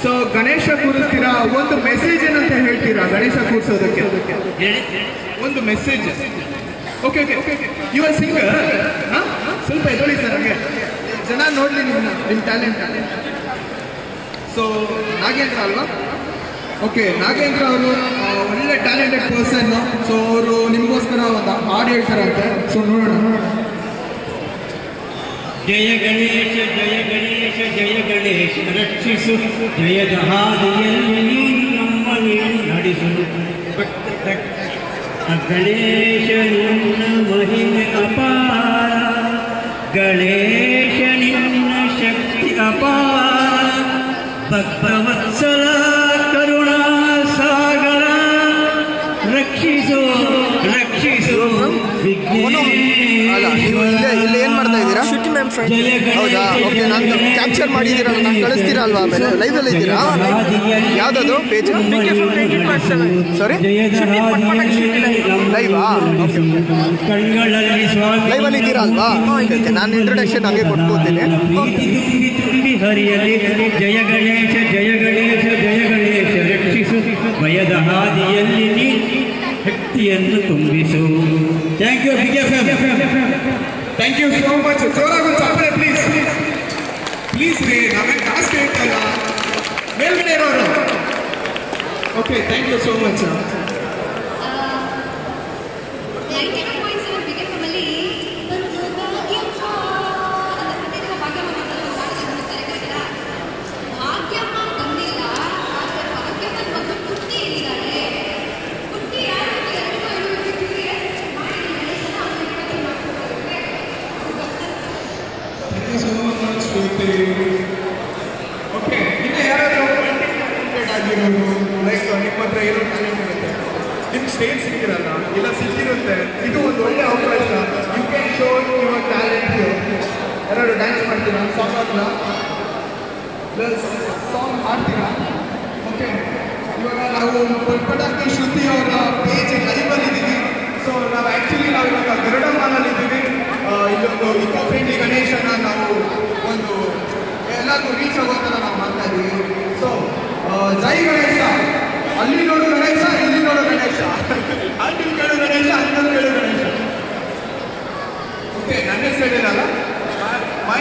ಸೊ ಗಣೇಶ ಕೂರಿಸ್ತೀರಾ, ಒಂದು ಮೆಸೇಜ್ ಏನಂತ ಹೇಳ್ತೀರಾ ಗಣೇಶ ಕೂರಿಸೋದಕ್ಕೆ? ಒಂದು ಮೆಸೇಜ್. Okay your singer. ಸ್ವಲ್ಪ ಎದುಳಿ ಸರ್, ಹಾಗೆ ಜನ ನೋಡ್ಲಿ ನಿಮ್ಮ ಟ್ಯಾಲೆಂಟ್. ಸೊ ನಾಗೇಂದ್ರ ಅಲ್ವಾ? ಓಕೆ, ನಾಗೇಂದ್ರ ಅವರು ಒಳ್ಳೆ ಟ್ಯಾಲೆಂಟೆಡ್ ಪರ್ಸನ್. ಸೊ ಅವರು ನಿಮಗೋಸ್ಕರ ಒಂದು ಹಾಡು ಹೇಳ್ತಾರಂತೆ. ಸೊ ನೋಡೋಣ. ಜಯ ಗಣೇಶ ಜಯ ಗಣೇಶ ಜಯ ಗಣೇಶ ರಕ್ಷಿಸು, ಜಯದ ಹಾದಿಯಲ್ಲಿ ನೀನು ನಮ್ಮನ್ನು ನಡೆಸು. ಗಣೇಶ ನಿನ್ನ ಮಹಿಮೆ ಅಪಾರ, ಗಣೇಶ ನಿನ್ನ ಶಕ್ತಿ ಅಪಾರ. ಭಕ್ತವತ್ಸಲ ಕರುಣಾ ಸಾಗರ, ರಕ್ಷಿಸು ರಕ್ಷಿಸು ಇಲ್ಲಿ ಏನ್ ಮಾಡ್ತಾ ಇದ್ದೀರಾ? ಹೌದಾ? ಓಕೆ, ನಾನು ಕ್ಯಾಪ್ಚರ್ ಮಾಡಿದ್ದೀರಲ್ಲ, ನಾನು ಕಳಿಸ್ತೀರಾ ಅಲ್ವಾ? ಆಮೇಲೆ ಲೈವಲ್ಲಿ ಇದ್ದೀರಾ? ಯಾವ್ದದು ಪೇಜ್? ಸಾರಿ, ಲೈವಾ? ಲೈವಲ್ಲಿ ಇದ್ದೀರಾ ಅಲ್ವಾ? ಓಕೆ, ನಾನು ಇಂಟ್ರೊಡಕ್ಷನ್ ಹಂಗೆ ಕೊಟ್ಕೋತೀನಿ. ಹರಿಯಲಿ ಜಯ ಗಣೇಶ ಜಯ ಗಣೇಶ ಜಯ ಗಣೇಶ ರಕ್ಷಿಸು, ಭಯದ ಹಾದಿಯಲ್ಲಿ ನೀ ಶಕ್ತಿಯನ್ನು ತುಂಬಿಸು. Thank you big FM. Thank you so much. ಜೋರಾಗಿ ಚಾಪಡೆ ಪ್ಲೀಸ್ ಪ್ಲೀಸ್ ರೀ, ನಾವೇನು ಕಾಸು ಕೇಳ್ತಲ್ಲ, ಮೇಲ್ಗಡೆ ಇರೋರು. Okay, thank you so much. Okay, ಇನ್ನು ಯಾರಾದರೂ ಆಗಿರೋರು ಲೈಕ್ ನಿಮ್ಮ ಹತ್ರ ಇರೋ ಟ್ಯಾಲೆಂಟ್ ಇರುತ್ತೆ, ನಿಮ್ಗೆ ಸ್ಟೇಜ್ ಸಿಕ್ಕಿರಲ್ಲ, ಇಲ್ಲ ಸಿಕ್ಕಿರುತ್ತೆ, ಇದು ಒಂದು ಒಳ್ಳೆ ಅವಕಾಶ. You can show your talent. ಯಾರು ಡ್ಯಾನ್ಸ್ ಮಾಡ್ತೀರಾ? ಸಾಂಗ್ ಹಾಕ್ಲಾ? ಪ್ಲಸ್ ಸಾಂಗ್ ಹಾಡ್ತೀರಾ? ಓಕೆ, ಇವಾಗ ನಾವು ಪಟ್ಪಟಾಕಿ ಶ್ರುತಿ ಅವರ ಪೇಜ್ ಲೈವಲ್ಲಿ ಇದ್ದೀವಿ. ಸೊ ನಾವು ಆ್ಯಕ್ಚುಲಿ ನಾವು ಇವಾಗ ಗರುಡ ಮಾಲಲ್ಲಿ ಇದ್ದೀವಿ. ಇಲ್ಲೊಂದು ಇಕೋ ಫ್ರೆಂಡ್ಲಿ ಗಣೇಶನ ನಾವು ಒಂದು ಎಲ್ಲರಿಗೂ ರೀಚ್ ಆಗೋ ಥರ ನಾವು ಮಾಡ್ತಾ ಇದ್ದೀವಿ. ಸೊ ಜೈ ಗಣೇಶ. ಅಲ್ಲಿ ನೋಡು ಗಣೇಶ, ಇಲ್ಲಿ ನೋಡು ಗಣೇಶ, ಅಲ್ಲಿ ಕೇಳು ಗಣೇಶ, ಅಲ್ಲಿ ಕೇಳು ಗಣೇಶ. ಓಕೆ, ನನ್ನ ಹೆಸರು ಹೇಳಿರಲ್ಲ, ಮೈ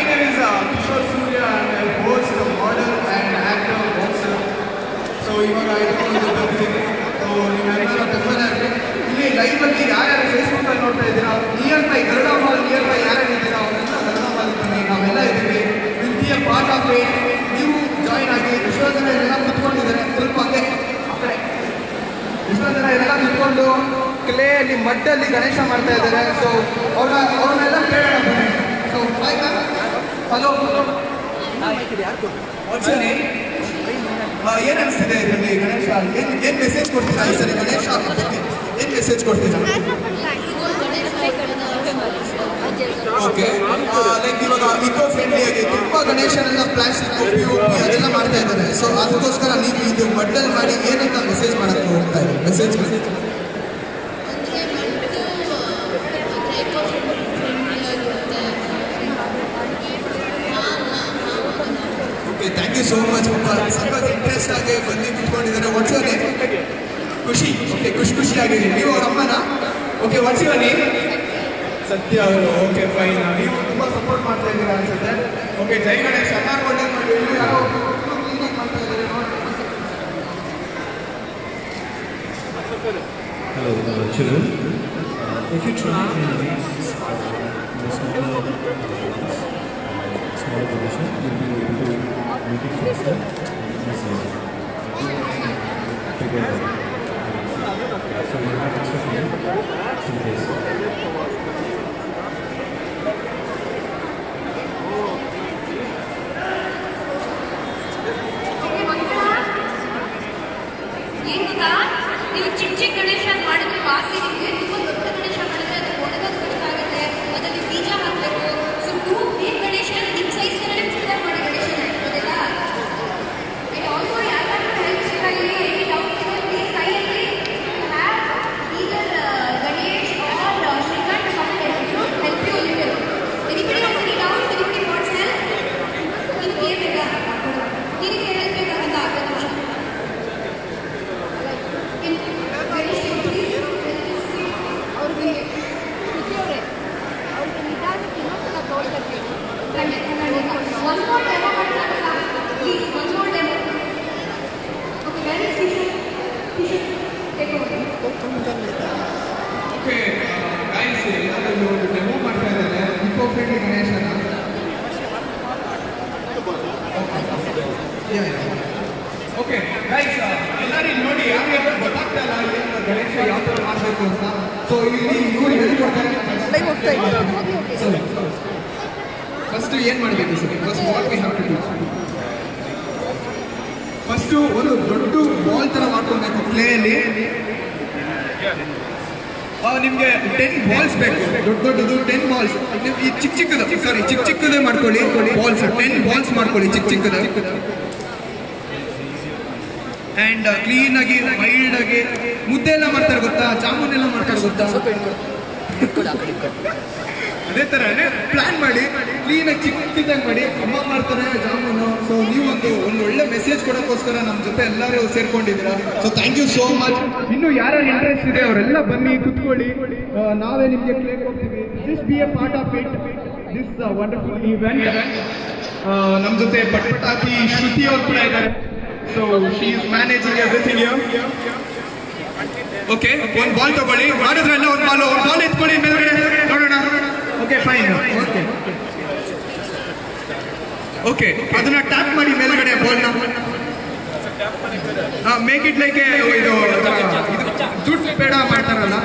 ಇಟ್ಕೊಂಡು ಕ್ಲೇ ಅಲ್ಲಿ ಮಡ್ಡಲ್ಲಿ ಗಣೇಶ ಮಾಡ್ತಾ ಇದ್ದಾರೆ. ಸೊ ಅವ್ರನ್ನೆಲ್ಲ ಕೇಳೋಣ. ಸೊ ಹಲೋ, ಏನ್ ಅನಿಸ್ತಿದೆ ಇದರಲ್ಲಿ ಗಣೇಶ? ಏನ್ ಮೆಸೇಜ್ ಕೊಡ್ತೀರಾ ಈ ಸರಿ ಗಣೇಶ ಹಬ್ಬಕ್ಕೆ? ಏನ್ ಮೆಸೇಜ್ ಕೊಡ್ತೀರಾ? ಓಕೆ, ಲೈಕ್ ಇವಾಗ ಇಕೋ ಫ್ರೆಂಡ್ಲಿ ಆಗಿ ತುಂಬಾ ಗಣೇಶನೆಲ್ಲ ಪ್ಲಾಸ್ಟಿಕ್ ಒಪ್ಪಿ ಅದೆಲ್ಲ ಮಾಡ್ತಾ ಇದ್ದಾರೆ. ಸೊ ಅದಕ್ಕೋಸ್ಕರ ನೀವು ಇದು ಮಡ್ಡಲ್ ಮಾಡಿ ಏನಂತ ಮೆಸೇಜ್ ಮಾಡಕ್ಕೆ ಹೋಗ್ತಾ ಇದ್ದೀವಿ? Message okay, thank you so much. ಸಖತ್ ಇಂಟ್ರೆಸ್ಟ್ ಆಗಿ ಬಂದು ಕುತ್ಕೊಂಡಿದ್ದಾರೆ. ಒಟ್ಸೋನೆ ಖುಷಿ. ಓಕೆ, ಖುಷಿಯಾಗಿದ್ದೀನಿ. ನೀವು ಅವ್ರ ಅಮ್ಮನ? ಓಕೆ, ಒಟ್ಸೋನಿ ಸತ್ಯ ಅವರು. Okay, fine. ನೀವು ತುಂಬ ಸಪೋರ್ಟ್ ಮಾಡ್ತಾ ಇದ್ದೀರಾ ಅನ್ಸುತ್ತೆ. ಓಕೆ, ಜೈ ಗಣೇಶ್. ಎಲ್ಲರೂ ಒಳ್ಳೆ ಮಾಡಿ. ಯಾರೋ ಮಾಡ್ತಾ ಇದ್ದಾರೆ. Hello, children. If you try and small division, you'll be able to make it faster and easier. Figure it out. So you have extra time in case. ನೀವು ಚಿಕ್ಕ ಗಣೇಶ ಮಾಡಿದ್ರೆ ವಾಸಿ ನಿಮಗೆ ತುಂಬ ದೊಡ್ಡ ಗಣೇಶ ಮಾಡಿದ್ರೆ ಅದು ಒಣಗೋದು ಕಷ್ಟ ಆಗುತ್ತೆ. ಅದರಲ್ಲಿ ಬೀಜ ಹಾಕಬೇಕು. ಸೊ 2 big ಗಣೇಶ ನಿಮ್ಮ ಸೈಜ್ ಥರನೇ ಚಿಕ್ಕದಾಗಿ ಮಾಡಿ ಗಣೇಶ ಗೊತ್ತಿಲ್ಲ. ಇಟ್ ಆಲ್ಸೋ ಯಾರು ಹೆಲ್ಪ್ ಎನಿ ಡೌಟ್ ಇದೆ ಪ್ಲೀಸ್ ಕೈಯಲ್ಲಿ have either Ganesh or Srikanth help you little. Anybody has any doubt? Anybody what's help? ನಿಮಗೆ ಏನು ಬೇಕಾ? ನಿನಗೆ ಹೆಲ್ಪ್ ಬೇಕಾಗಂತ ಆಗಲ್ಲ. ಓಕೆ ಗೈಸ್, ಎಲ್ಲರೂ ಡೆಮೋ ಮಾಡ್ತಾ ಇದ್ದಾರೆ ಇಕೋ ಫ್ರೆಂಡ್ಲಿ ಗಣೇಶನ. ಓಕೆ ಗೈಸ್, ಎಲ್ಲರೂ ನೋಡಿ. ಯಾರಿಗಾದ್ರೂ ಗೊತ್ತಾಗ್ತಾ ಇಲ್ಲ ಏನು ಗಣೇಶ ಯಾವ ಥರ ಮಾಡಬೇಕು ಅಂತ. ಸೊ ಇಲ್ಲಿ ಇವರು ಹೇಳ್ಕೊಡ್ತಾರೆ. ಫಸ್ಟ್ ಏನು ಮಾಡಬೇಕು sir? First what we have to do. First ಒಂದು ದೊಡ್ಡ ಬಾಲ್ ಥರ ಮಾಡ್ಕೊಳ್ಬೇಕು ಕ್ಲೇಯಲ್ಲಿ. ನಿಮಗೆ 10 ಬಾಲ್ಸ್ ಬೇಕು. ದೊಡ್ಡದು 10 ಬಾಲ್ಸ್. ಈ ಚಿಕ್ಕದೇ ಮಾಡ್ಕೊಳ್ಳಿ ಬಾಲ್ಸ್. 10 ಬಾಲ್ಸ್ ಮಾಡ್ಕೊಳ್ಳಿ ಚಿಕ್ಕದು. ಆ್ಯಂಡ್ ಕ್ಲೀನಾಗಿ ವೈಲ್ಡಾಗಿ ಮುದ್ದೆ ಎಲ್ಲ ಮಾಡ್ತಾರೆ ಗೊತ್ತಾ? ಜಾಮೂನ್ ಎಲ್ಲ ಮಾಡ್ತಾರೆ ಗೊತ್ತಾ? ಅದೇ ಥರನೇ ಪ್ಲ್ಯಾನ್ ಮಾಡಿ ಕ್ಲೀನಾಗಿ ಚಿಕ್ಕದಾಗಿ ಮಾಡಿ. ಅಮ್ಮ ಮಾಡ್ತಾರೆ ಜಾಮೂನು. ಸೊ ನೀವು ಒಂದು ಒಳ್ಳೆ ಮೆಸೇಜ್ ಕೊಡೋಕ್ಕೋಸ್ಕರ ನಮ್ಮ ಜೊತೆ ಎಲ್ಲರೂ ಸೇರ್ಕೊಂಡಿದ್ದೀರಾ. So thank you so much. ಇನ್ನು ಯಾರು ಇಂಟ್ರೆಸ್ಟ್ ಇದೆ ಅವರೆಲ್ಲ ಬನ್ನಿ ಕುತ್ಕೊಳ್ಳಿ. ನಾವೇ ನಿಮಗೆ ಪ್ಲೇ ಕೊಡ್ತೀವಿ. This B a part of it, this wonderful event. ನಮ್ಮ ಜೊತೆ ಪಟ್ಪಟಾತಿ ಶ್ರುತಿ ಅವ್ರು ಕೂಡ ಇದ್ದಾರೆ. So she is managing everything here. Okay, ಒಂದು ಬಾಲ್ ತಗೊಳ್ಳಿ. ಮಾಡಿದ್ರಲ್ಲ ಒಂದು ಬಾಲ್ ಎತ್ಕೊಳ್ಳಿ ಮೇಲ್ಗಡೆ ನೋಡೋಣ. Okay, fine. ಓಕೆ, ಅದನ್ನ ಟ್ಯಾಪ್ ಮಾಡಿ ಮೇಲ್ಗಡೆ ಬಾಲ್ನ. ಮೇಕ್ ಇಟ್ ಲೈಕ್ ಇದು ದುಡ್ಡು ಪೇಡ ಮಾಡ್ತಾರಲ್ಲ,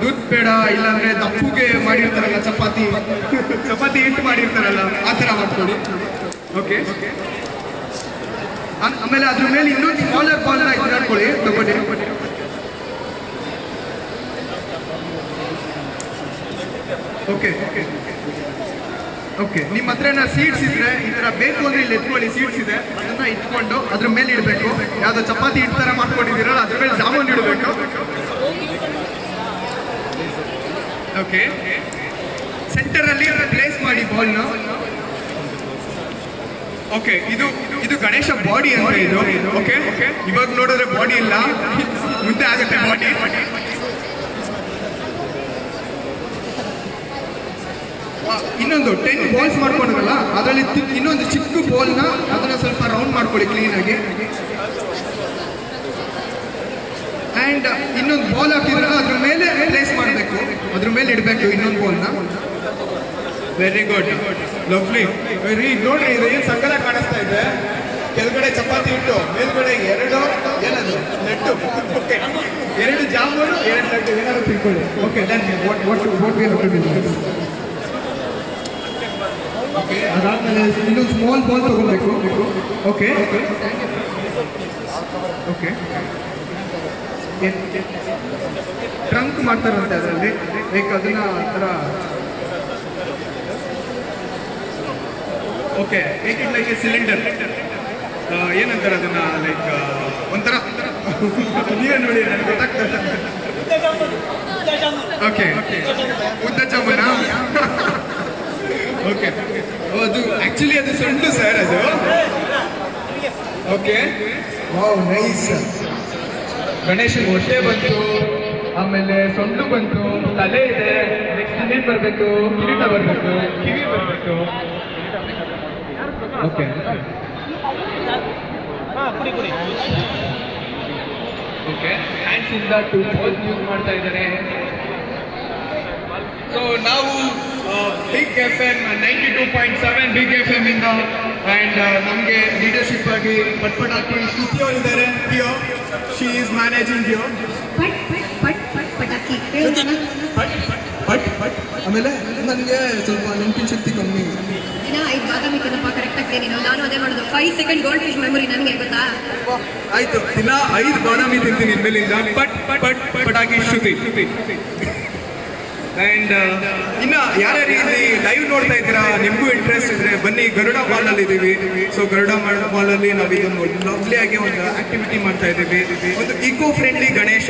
ದುಡ್ಡು ಪೇಡ ಇಲ್ಲಾಂದ್ರೆ ದಪ್ಪುಗೆ ಮಾಡಿರ್ತಾರಲ್ಲ, ಚಪಾತಿ ಹಿಟ್ಟು ಮಾಡಿರ್ತಾರಲ್ಲ, ಆ ಥರ ಮಾಡ್ಕೊಳ್ಳಿ. ಓಕೆ, ಆಮೇಲೆ ಅದ್ರ ಮೇಲೆ ಇನ್ನೊಂದು ಸ್ಮಾಲರ್ ಬಾಲ್ನ ಇದು ಮಾಡ್ಕೊಳ್ಳಿ ತಗೊಂಡು. ಓಕೆ ಓಕೆ, ನಿಮ್ಮ ಹತ್ರ ಸೀಡ್ಸ್ ಇದ್ರೆ ಈ ಥರ ಬೇಕು ಅಂದ್ರೆ ಇಲ್ಲಿ ಎತ್ಕೊಳ್ಳಿ. ಸೀಡ್ಸ್ ಇದೆ, ಅದನ್ನ ಇಟ್ಕೊಂಡು ಅದ್ರ ಮೇಲೆ ಇಡಬೇಕು. ಯಾವ್ದೋ ಚಪಾತಿ ಹಿಟ್ಟು ಥರ ಮಾಡ್ಕೊಂಡಿದ್ದೀರಲ್ಲ ಅದ್ರ ಮೇಲೆ ಜಾಮೂನ್ ಇಡಬೇಕು. ಓಕೆ, ಸೆಂಟರಲ್ಲಿ ಪ್ಲೇಸ್ ಮಾಡಿ ಬಾಲ್ನ. ಓಕೆ, ಇದು ಗಣೇಶ ಬಾಡಿ ಅಂತ ಇದು. ಓಕೆ, ಇವಾಗ ನೋಡಿದ್ರೆ ಬಾಡಿ ಇಲ್ಲ, ಮುಂದೆ ಆಗುತ್ತೆ ಬಾಡಿ. ಇನ್ನೊಂದು 10 ಬಾಲ್ಸ್ ಮಾಡ್ಕೊಂಡ್ರಲ್ಲ ಅದರಲ್ಲಿ ಇನ್ನೊಂದು ಚಿಕ್ಕ ಬಾಲ್ನ ಅದನ್ನ ಸ್ವಲ್ಪ ರೌಂಡ್ ಮಾಡ್ಕೊಳ್ಳಿ ಕ್ಲೀನಾಗಿ. ಆ್ಯಂಡ್ ಇನ್ನೊಂದು ಬಾಲ್ ಹಾಕಿದ್ರಲ್ಲ ಅದ್ರ ಮೇಲೆ ಪ್ಲೇಸ್ ಮಾಡಬೇಕು, ಅದ್ರ ಮೇಲೆ ಇಡಬೇಕು ಇನ್ನೊಂದು ಬಾಲ್ನ. Very good, lovely. ವೆರಿ ನೋಡ್ರಿ, ಇದು ಏನು ಸಂಗಡ ಕಾಣಿಸ್ತಾ ಇದೆ. ಕೆಳಗಡೆ ಚಪಾತಿ ಹಿಟ್ಟು, ಮೇಲ್ಗಡೆ 2 ಏನದು ನೆಟ್ಟು. ಓಕೆ, 2 ಜಾಮೂನು 2 ಲಡ್ಡು ಏನಾದ್ರು ತಿಳ್ಕೊಳ್ಳಿ. Okay then what we have to do. Okay ಅದಾದ್ಮೇಲೆ ಇನ್ನೊಂದು ಸ್ಮಾಲ್ ಬಾಲ್ ತಗೋಬೇಕು. ಓಕೆ ಓಕೆ ಟ್ರಂಕ್ ಮಾಡ್ತಾರಂತೆ ಅದರಲ್ಲಿ, ಲೈಕ್ ಅದನ್ನ ಥರ okay make it like a cylinder. ಏನಂತಾರೆ ಅದನ್ನ, ಲೈಕ್ ಒಂಥರ ನೀವೇ ನೋಡಿ ನನಗೆ ಗೊತ್ತಾಗ್ತದೆ. ಓಕೆ ಉದ್ದ ಜಾಮೂನ. ಓಕೆ ಅದು ಆ್ಯಕ್ಚುಲಿ ಅದು ಸೊಂಡು ಸರ್ ಅದು. Okay wow nice. ಗಣೇಶನ್ ಹೊಟ್ಟೆ ಬಂತು, ಆಮೇಲೆ ಸೊಂಡು ಬಂತು, ತಲೆ ಇದೆ, ನೆಕ್ಸ್ಟ್ ಇನ್ನೇನು ಬರಬೇಕು, ಕಿರೀಟ ಬರಬೇಕು, ಕಿವಿ ಬರಬೇಕು. ಓಕೆ ಓಕೆ ಹ್ಯಾಂಡ್ಸ್ ಇಂದ 2 ಬಾಲ್ಸ್ ಯೂಸ್ ಮಾಡ್ತಾ ಇದ್ದಾರೆ. ಸೊ ನಾವು ಬಿಗ್ FM 92.7 ಬಿಗ್ FM ಇಂದ ಆ್ಯಂಡ್ ನಮಗೆ ಲೀಡರ್ಶಿಪ್ ಆಗಿ ಪಟ್ಪಟಾಕಿ ಶ್ರುತಿ ಅವರಿದ್ದಾರೆ. ಹಿಯೋ ಶಿ ಈಸ್ ಮ್ಯಾನೇಜಿಂಗ್ ಹಿಯೋ. ಪಟಾಕಿ ಆಮೇಲೆ ನನಗೆ ಸ್ವಲ್ಪ ನೆನಪಿನ ಶಕ್ತಿ ಕಮ್ಮಿ. ದಿನ 5 ಬಾದಾಮಿ ತಿನ್ನಪ್ಪ ಕರೆಕ್ಟ್ ಆಗ್ತೇನೆ ನೀನು. ನಾನು ಅದೇ ಮಾಡೋದು. 5 ಸೆಕೆಂಡ್ ಗೋಲ್ಡ್ ಫಿಶ್ ಮೆಮೊರಿ ನನಗೆ ಗೊತ್ತಾ. ಆಯ್ತು, ದಿನ 5 ಬಾದಾಮಿ ತಿಂತೀನಿ ಇನ್ಮೇಲಿಂದ. ಪಟಾಕಿ ಶ್ರುತಿ. ಆ್ಯಂಡ್ ಇನ್ನು ಯಾರ್ಯಾರು ಇಲ್ಲಿ ಲೈವ್ ನೋಡ್ತಾ ಇದ್ದೀರಾ, ನಿಮಗೂ ಇಂಟ್ರೆಸ್ಟ್ ಇದ್ರೆ ಬನ್ನಿ, ಗರುಡ ಮಾಲಲ್ಲಿ ಇದ್ದೀವಿ. ಸೊ ಗರುಡ ಮಾಲಲ್ಲಿ ನಾವು ಇದೊಂದು ಲವ್ಲಿ ಆಗಿ ಒಂದು ಆಕ್ಟಿವಿಟಿ ಮಾಡ್ತಾ ಇದ್ದೀವಿ. ಒಂದು ಈಕೋ ಫ್ರೆಂಡ್ಲಿ ಗಣೇಶ,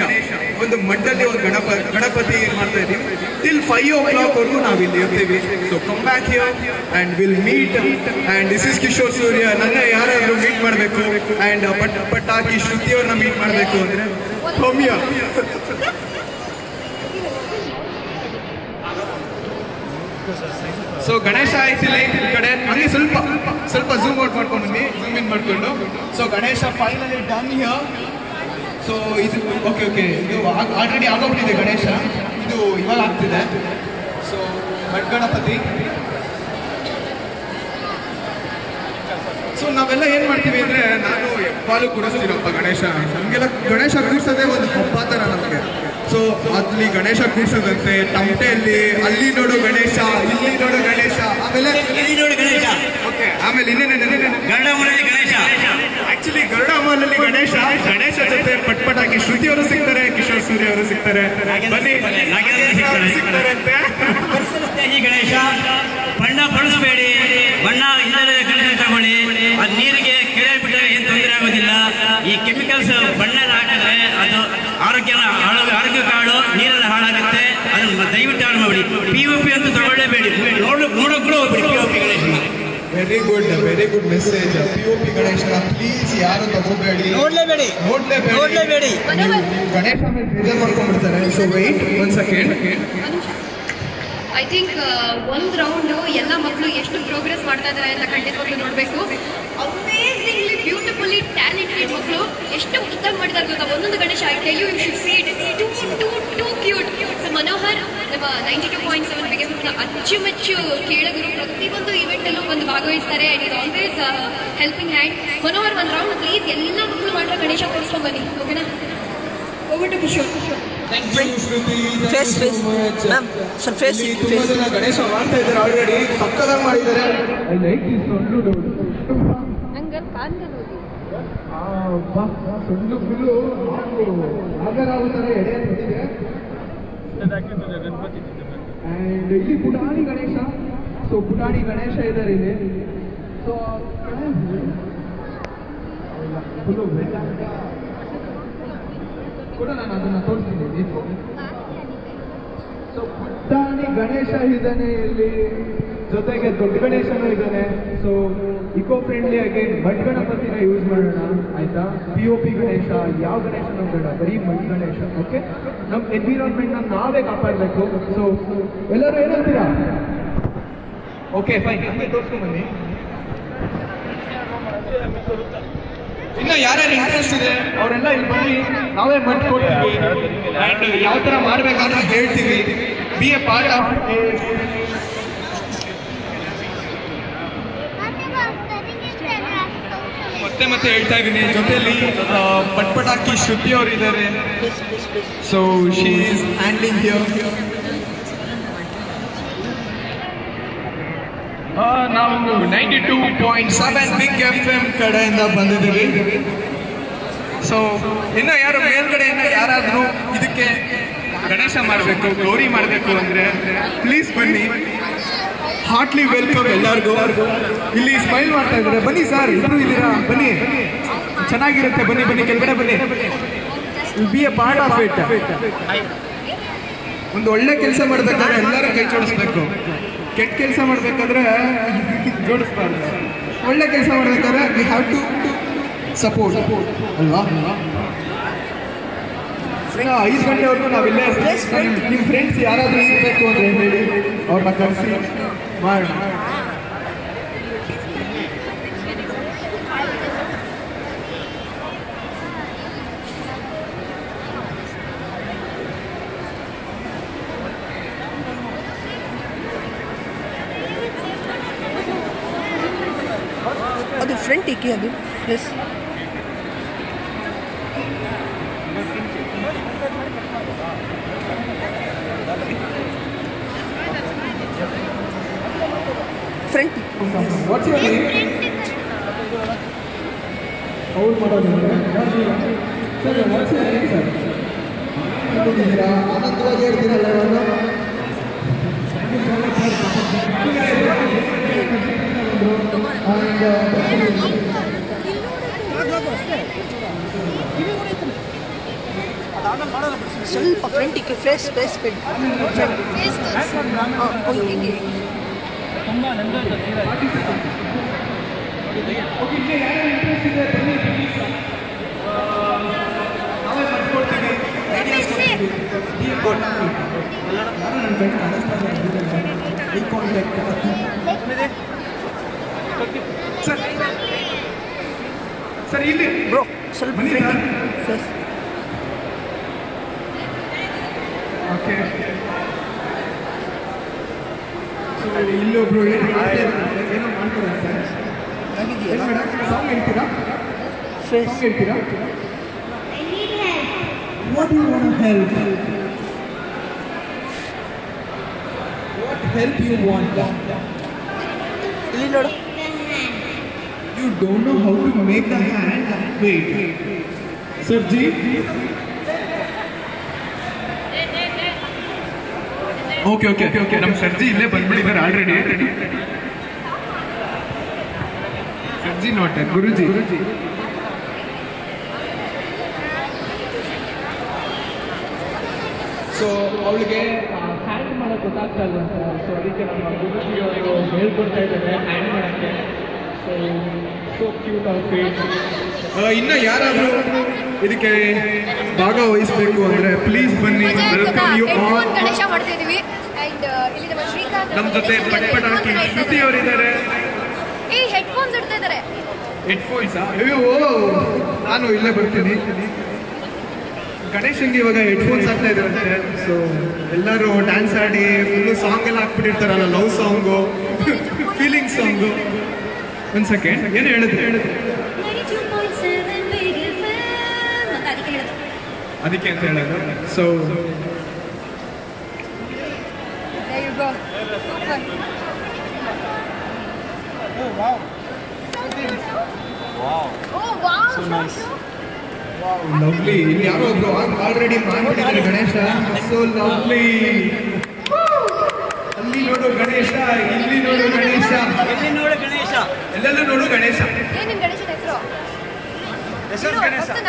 ಒಂದು ಮಡ್ಡಲ್ಲಿ ಒಂದು ಗಣಪತಿ ಮಾಡ್ತಾ ಇದ್ದೀವಿ. ಟಿಲ್ 5 o'clock ವರೆಗೂ ನಾವು ಇಲ್ಲಿ ಇರ್ತೀವಿ. So come back here and will meet. And this is Kishore Surya. ನನ್ನ ಯಾರಾದರೂ ಮೀಟ್ ಮಾಡಬೇಕು ಆ್ಯಂಡ್ ಪಟಾಕಿ ಶ್ರುತಿಯವ್ರನ್ನ ಮೀಟ್ ಮಾಡಬೇಕು ಅಂದರೆ ಸೌಮ್ಯ. ಸೊ ಗಣೇಶ ಆಯ್ತಿಲ್ಲ ಈ ಕಡೆ, ಹಂಗೆ ಸ್ವಲ್ಪ ಝೂಮ್ ಔಟ್ ಮಾಡ್ಕೊಂಡು ಬನ್ನಿ, ಝೂಮ್ ಇನ್ ಮಾಡ್ಕೊಂಡು. So Ganesha finally done here. So ಇದು ಓಕೆ ಇದು ಆಲ್ರೆಡಿ ಆಗೋಗ್ಬಿಟ್ಟಿದೆ ಗಣೇಶ, ಇದು ಇವಾಗ ಆಗ್ತಿದೆ. So but Ganapati. ಸೊ ನಾವೆಲ್ಲ ಏನು ಮಾಡ್ತೀವಿ ಅಂದರೆ, ನಾನು ಪಾಲು ಕೂರಿಸ್ತೀನಪ್ಪ ಗಣೇಶ. ನಮಗೆಲ್ಲ ಗಣೇಶ ಕೂರಿಸೋದೇ ಒಂದು ಹಬ್ಬ ಥರ ನಮಗೆ. ಸೊ ಅಲ್ಲಿ ಗಣೇಶ ಕೂರಿಸೋದಂತೆ ತಮಟೆಯಲ್ಲಿ, ಅಲ್ಲಿ ನೋಡೋ ಗಣೇಶ, ಇಲ್ಲಿ ನೋಡೋ ಗಣೇಶ, ಆಮೇಲೆ ಗಣೇಶ. ಓಕೆ ಆಮೇಲೆ ಇನ್ನೇನೇನು ಗರುಡ ಮಾಲಲ್ಲಿ ಗಣೇಶ. ಆಕ್ಚುಲಿ ಗರುಡ ಮಾಲಲ್ಲಿ ಗಣೇಶ ಜೊತೆ ಪಟ್ಪಟಾಕಿ ಶ್ರುತಿ ಅವರು ಸಿಗ್ತಾರೆ, ಕಿಶೋರ್ ಸೂರ್ಯ ಅವರು ಸಿಗ್ತಾರೆ. ಬನ್ನಿ ಸಿಗ್ತಾರಂತೆ. ಈ ಗಣೇಶ ಬಣ್ಣ ಬಳಸಬೇಡಿ, ಬಣ್ಣ ಇಲ್ಲದೆ ಗಣೇಶ ತಗೊಳ್ಳಿ. ಅದು ನೀರಿಗೆ ಕೆರೆ ಬಿಟ್ಟರೆ ಏನು ತೊಂದರೆ ಆಗೋದಿಲ್ಲ. ಈ ಕೆಮಿಕಲ್ಸ್ ಬಣ್ಣ ಹಾಕಿದ್ರೆ ಅದು ಆರೋಗ್ಯ ಕಾಳು ನೀರೆಲ್ಲ ಹಾಳಾಗುತ್ತೆ. ಅದನ್ನು ದಯವಿಟ್ಟು ಹಾಳು ಮಾಡಿ. POP ಅಂತ ತಗೊಳ್ಳೇಬೇಡಿ, ನೋಡೋಕ್ಕೂ ಹೋಗ್ಬೇಡಿ POP Ganesha. Very good message. POP Ganesha please ಯಾರು ತಗೋಬೇಡಿ, ನೋಡ್ಲೇಬೇಡಿ. ಗಣೇಶ ಮೇಲೆ ಬೇಜಾರು ಮಾಡ್ಕೊಂಡ್ಬಿಡ್ತಾರೆ. So wait 1 second. I think ಒಂದು ರೌಂಡು ಎಲ್ಲ ಮಕ್ಕಳು ಎಷ್ಟು ಪ್ರೋಗ್ರೆಸ್ ಮಾಡ್ತಾ ಇದ್ದಾರೆ ಅಂತ ಖಂಡಿತವಾಗ್ಲೂ ನೋಡಬೇಕು. ಅಮೇಝಿಂಗ್ಲಿ ಬ್ಯೂಟಿಫುಲ್ಲಿ ಟ್ಯಾಲೆಂಟೆಡ್ ಮಕ್ಕಳು ಎಷ್ಟು ಉದ್ದಾಗಿ ಮಾಡಿದ್ದಾರೆ ಗೊತ್ತಾ. ಒಂದೊಂದು Ganesha I tell you should see it. It's too cute. So Manohar ನಮ್ಮ 92.7 ಬಿಗ್ ಎಫ್ನ ಅಚ್ಚುಮೆಚ್ಚು ಕೇಳಗರು, ಪ್ರತಿಯೊಂದು ಇವೆಂಟಲ್ಲೂ ಬಂದು ಭಾಗವಹಿಸ್ತಾರೆ. And is always helping hand. Manohar ಒಂದು ರೌಂಡ್ ಪ್ಲೀಸ್ ಎಲ್ಲ ಮಕ್ಕಳು ಮಾಡಿರೋ ಗಣೇಶ ಕೊಡಿಸ್ಕೊಂಡು ಬನ್ನಿ. ಓಕೆನಾ? Over to Kishore. ತುಂಬಾ ಜನ ಗಣೇಶ ಮಾಡ್ತಾ ಇದ್ದಾರೆ ಆಲ್ರೆಡಿ, ಸಕ್ಕದಾಗಿ ಮಾಡಿದ್ದಾರೆ. ಐ ಲೈಕ್ ದಿಸ್ ಸೊಂಡು. ಸೊಂಡು ಫುಲ್ಲು ಆಗರಾಗೋ ಥರ ಎಡೆ ಬಂದಿದೆ. ಆ್ಯಂಡ್ ಇಲ್ಲಿ ಪುಟಾಣಿ ಗಣೇಶ. ಸೊ ಪುಟಾಣಿ ಗಣೇಶ ಇದ್ದಾರೆ ಇಲ್ಲಿ. ಸೊ ಫುಲ್ಲು ಕೂಡ ನಾನು ಅದನ್ನು ತೋರಿಸ್ತೀನಿ. ಸೊ ಪುಟ್ಟಾಣಿ ಗಣೇಶ ಇದ್ದಾನೆ ಇಲ್ಲಿ, ಜೊತೆಗೆ ದೊಡ್ಡ ಗಣೇಶನೂ ಇದ್ದಾನೆ. ಸೊ ಇಕೋ ಫ್ರೆಂಡ್ಲಿ ಆಗಿ ಮಡ್ ಗಣಪತಿನ ಯೂಸ್ ಮಾಡೋಣ ಆಯ್ತಾ. POP ಗಣೇಶ ಯಾವ ಗಣೇಶನೂ ಬೇಡ, ಬರೀ ಮಡ್ ಗಣೇಶ. ಓಕೆ, ನಮ್ಮ ಎನ್ವಿರಾನ್ಮೆಂಟ್ನ ನಾವೇ ಕಾಪಾಡಬೇಕು. ಸೊ ಎಲ್ಲರೂ ಏನಂತೀರಾ? ಓಕೆ ಫೈನ್, ಹಂಗೆ ತೋರಿಸ್ಕೊಂಡ್ಬನ್ನಿ. ಇನ್ನು ಯಾರ್ಯಾರು ಇಂಟ್ರೆಸ್ಟ್ ಇದೆ ಅವರೆಲ್ಲ ಇಲ್ಲಿ ಬನ್ನಿ, ನಾವೇ ಮಾಡ್ಕೊಡ್ತೀವಿ. ಆ್ಯಂಡ್ ಯಾವ ಥರ ಮಾಡಬೇಕಂತ ಹೇಳ್ತೀವಿ. B a part of. ಮತ್ತೆ ಮತ್ತೆ ಹೇಳ್ತಾ ಇದ್ದೀನಿ, ಜೊತೆಲಿ ಪಟ್ಪಟಾಕಿ ಶ್ರುತಿ ಅವರು ಇದ್ದಾರೆ. So she is handling here. ನಾವು 92.7 ಬಿಗ್ FM ಕಡೆಯಿಂದ ಬಂದಿದ್ದೀವಿ. ಸೊ ಇನ್ನು ಯಾರು ಮೇಲ್ಗಡೆಯಿಂದ ಯಾರಾದರೂ ಇದಕ್ಕೆ ಗಣೇಶ ಮಾಡಬೇಕು, ಗೌರಿ ಮಾಡಬೇಕು ಅಂದರೆ ಪ್ಲೀಸ್ ಬನ್ನಿ. ಹಾರ್ಟ್ಲಿ ವೆಲ್ಕಮ್ ಎಲ್ಲರಿಗೂ. ಇಲ್ಲಿ ಸ್ಮೈಲ್ ಮಾಡ್ತಾ ಇದ್ದಾರೆ. ಬನ್ನಿ ಸರ್, ಇಬ್ರು ಇದ್ದೀರಾ, ಬನ್ನಿ, ಚೆನ್ನಾಗಿರುತ್ತೆ. ಬನ್ನಿ ಬನ್ನಿ, ಕೆಳಗಡೆ ಬನ್ನಿ. B a part of it. ಒಂದು ಒಳ್ಳೆ ಕೆಲಸ ಮಾಡಬೇಕಾದ್ರೆ ಎಲ್ಲರೂ ಕೈ ಜೋಡಿಸ್ಬೇಕು. ಕೆಟ್ಟ ಕೆಲಸ ಮಾಡಬೇಕಾದ್ರೆ ಜೋಡಿಸ್ಬಾರ್ದು. ಒಳ್ಳೆ ಕೆಲಸ ಮಾಡಬೇಕಾದ್ರೆ ವಿ ಹ್ಯಾವ್ ಟು ಸಪೋರ್ಟ್ ಅಲ್ವಾ? 5 ಗಂಟೆವರೆಗೂ ನಾವಿಲ್ಲೇ. ನಿಮ್ಮ ಫ್ರೆಂಡ್ಸ್ ಯಾರಾದರೂ ಇರಬೇಕು ಅಂದರೆ ಹೇಳಿ, ಅವ್ರನ್ನ ಕರೆಸಿ ಮಾಡೋಣ. ಅದು ಫ್ರಂಟ್ ಏಕೆ ಅದು ಎಸ್ ಫ್ರಂಟ್ ಅವ್ರು ಮಾಡೋದು ಸರ್. ಆನಂದವಾಗಿ ಹೇಳ್ತೀರಲ್ಲ ಇವಾಗ. ಸ್ವಲ್ಪ ಫ್ರಂಟಿಗೆ ಫೇಸ್ ಫೇಸ್ ಸರ್ ಇಲ್ಲಿ ಬ್ರೋ ಸ್ವಲ್ಪ ಫೇಸ್. ಓಕೆ, ಇಲ್ಲೊಬ್ರು ಏನೋ ಮಾಡ್ತಾರೆ. ಸಾಂಗ್ ಹೇಳ್ತೀರಾ? ಫೇಸ್ ಹೇಳ್ತೀರಾ? What do you want to help? What help you want? ಇಲ್ಲಿ ನೋಡು. You don't know how to make the hand? Wait. Sir ji? Okay. ನಮ್ಮ ಸರ್ಜಿ ಇಲ್ಲೇ ಬಂದ್ಬಿಟ್ಟಿದ್ದಾರೆ ಆಲ್ರೆಡಿ. ಸರ್ಜಿ ನೋಟ ಗುರುಜಿ. ಸೊ ಅವಳಿಗೆ ಹ್ಯಾಂಡ್ ಮಾಡೋಕ್ಕೆ ಗೊತ್ತಾಗ್ತಾ ಇಲ್ವಂತ. ಸೊ ಅದಕ್ಕೆ ನಮ್ಮ ಗುರುಜಿಯವರು ಹೇಳ್ಕೊಡ್ತಾ ಇದ್ದಾರೆ ಹ್ಯಾಂಡ್ ಮಾಡೋಕ್ಕೆ. So cute outfit. ಇನ್ನು ಯಾರಾದರೂ ಇದಕ್ಕೆ ಭಾಗವಹಿಸಬೇಕು ಅಂದರೆ ಪ್ಲೀಸ್ ಬನ್ನಿ. Welcome you all. ಗಣೇಶ ಮಾಡ್ತಾ ಇದೀವಿ. ಅಂಡ್ ಇಲ್ಲಿ ನಮ್ಮ ಶ್ರೀಕಾಂತ್ ನಮ್ಮ ಜೊತೆ ಪಟ್ಪಟಾಕಿ ಶ್ರುತಿ ಅವರಿದ್ದಾರೆ. ಈ ಹೆಡ್ಫೋನ್ಸ್ ಇಡ್ತಾ ಇದ್ದಾರೆ. ಹೆಡ್ಫೋನ್ಸಾ? ಅಯ್ಯೋ, ನಾನು ಇಲ್ಲೇ ಬರ್ತೀನಿ. ಗಣೇಶಂಗೆ ಇವಾಗ ಹೆಡ್ಫೋನ್ಸ್ ಆಗ್ತಾ ಇದ್ದಾರಂತೆ. ಸೊ ಎಲ್ಲರೂ ಡ್ಯಾನ್ಸ್ ಆಡಿ ಫುಲ್ಲು ಸಾಂಗ್ ಎಲ್ಲ ಹಾಕ್ಬಿಟ್ಟಿರ್ತಾರಲ್ಲ, ಲವ್ ಸಾಂಗು, ಫೀಲಿಂಗ್ ಸಾಂಗು. ಒಂದು ಸೆಕೆಂಡ್, ಏನು ಹೇಳಿದ್ರೆ ಅದಕ್ಕೆ ಅಂತ ಹೇಳೋದು. So lovely. ಇಲ್ಲಿ ಯಾರೋ ಒಬ್ರು ಆಲ್ರೆಡಿ ಮಾಡ್ಬಿಟ್ಟಿದ್ದಾರೆ ಗಣೇಶ. So lovely. ಅಲ್ಲಿ ನೋಡು ಗಣೇಶ, ಇಲ್ಲಿ ನೋಡು ಗಣೇಶ, ಎಲ್ಲೆಲ್ಲೂ ನೋಡು ಗಣೇಶ. ಏನಿನ್ ಗಣೇಶನ ಹೆಸರು?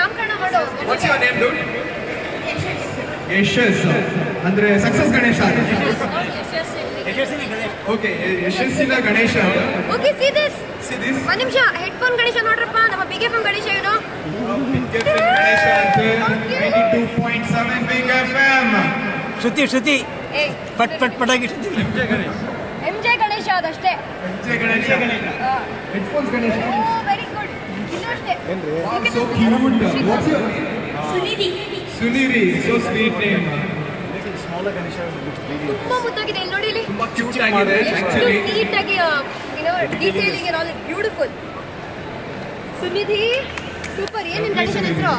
ನಾಮಕರಣ ಮಾಡು. What's your name dude? ಯಶಸ್ ಅಂದ್ರೆ ಸಕ್ಸಸ್ ಗಣೇಶ. ಓಕೆ, ಯಶಸ್ಸಿನ Ganesha. Okay, see this. See this? ಒಂದು ನಿಮಿಷ, ಹೆಡ್ಫೋನ್ ಗಣೇಶ ನೋಡ್ರಪ್ಪ. ನಮ್ಮ ಬಿಗ್ ಎಫ್ ಎಂ ಗಣೇಶ ಏನು? ಬಿಗ್ ಎಫ್ ಎಂ ಗಣೇಶ ಅಂತ 92.7 ಬಿಗ್ ಎಫ್ ಎಂ. ಶ್ರುತಿ ಪಟ್ ಪಟಾಕಿ ಎಂಜೆ ಗಣೇಶ ಅದಷ್ಟೇ. MJ Ganesha. Headphones Ganesha. Very good. ಇನ್ನು ಅಷ್ಟೇ. So cute. What's your name? Sunidhi. Suniri. So sweet name. Smaller Ganesha looks really nice. ತುಂಬಾ ಮುದ್ದಾಗಿದೆ. ಇಲ್ಲಿ ನೋಡಿ, ಇಲ್ಲಿ ತುಂಬಾ ಕ್ಯೂಟ್ ಆಗಿದೆ ಆಕ್ಚುಲಿ. ನೀಟಾಗಿ detailing and all beautiful. Sunidhi super. ಏನು ನಿನ್ನ ಗಣೇಶನ ಹೆಸರು?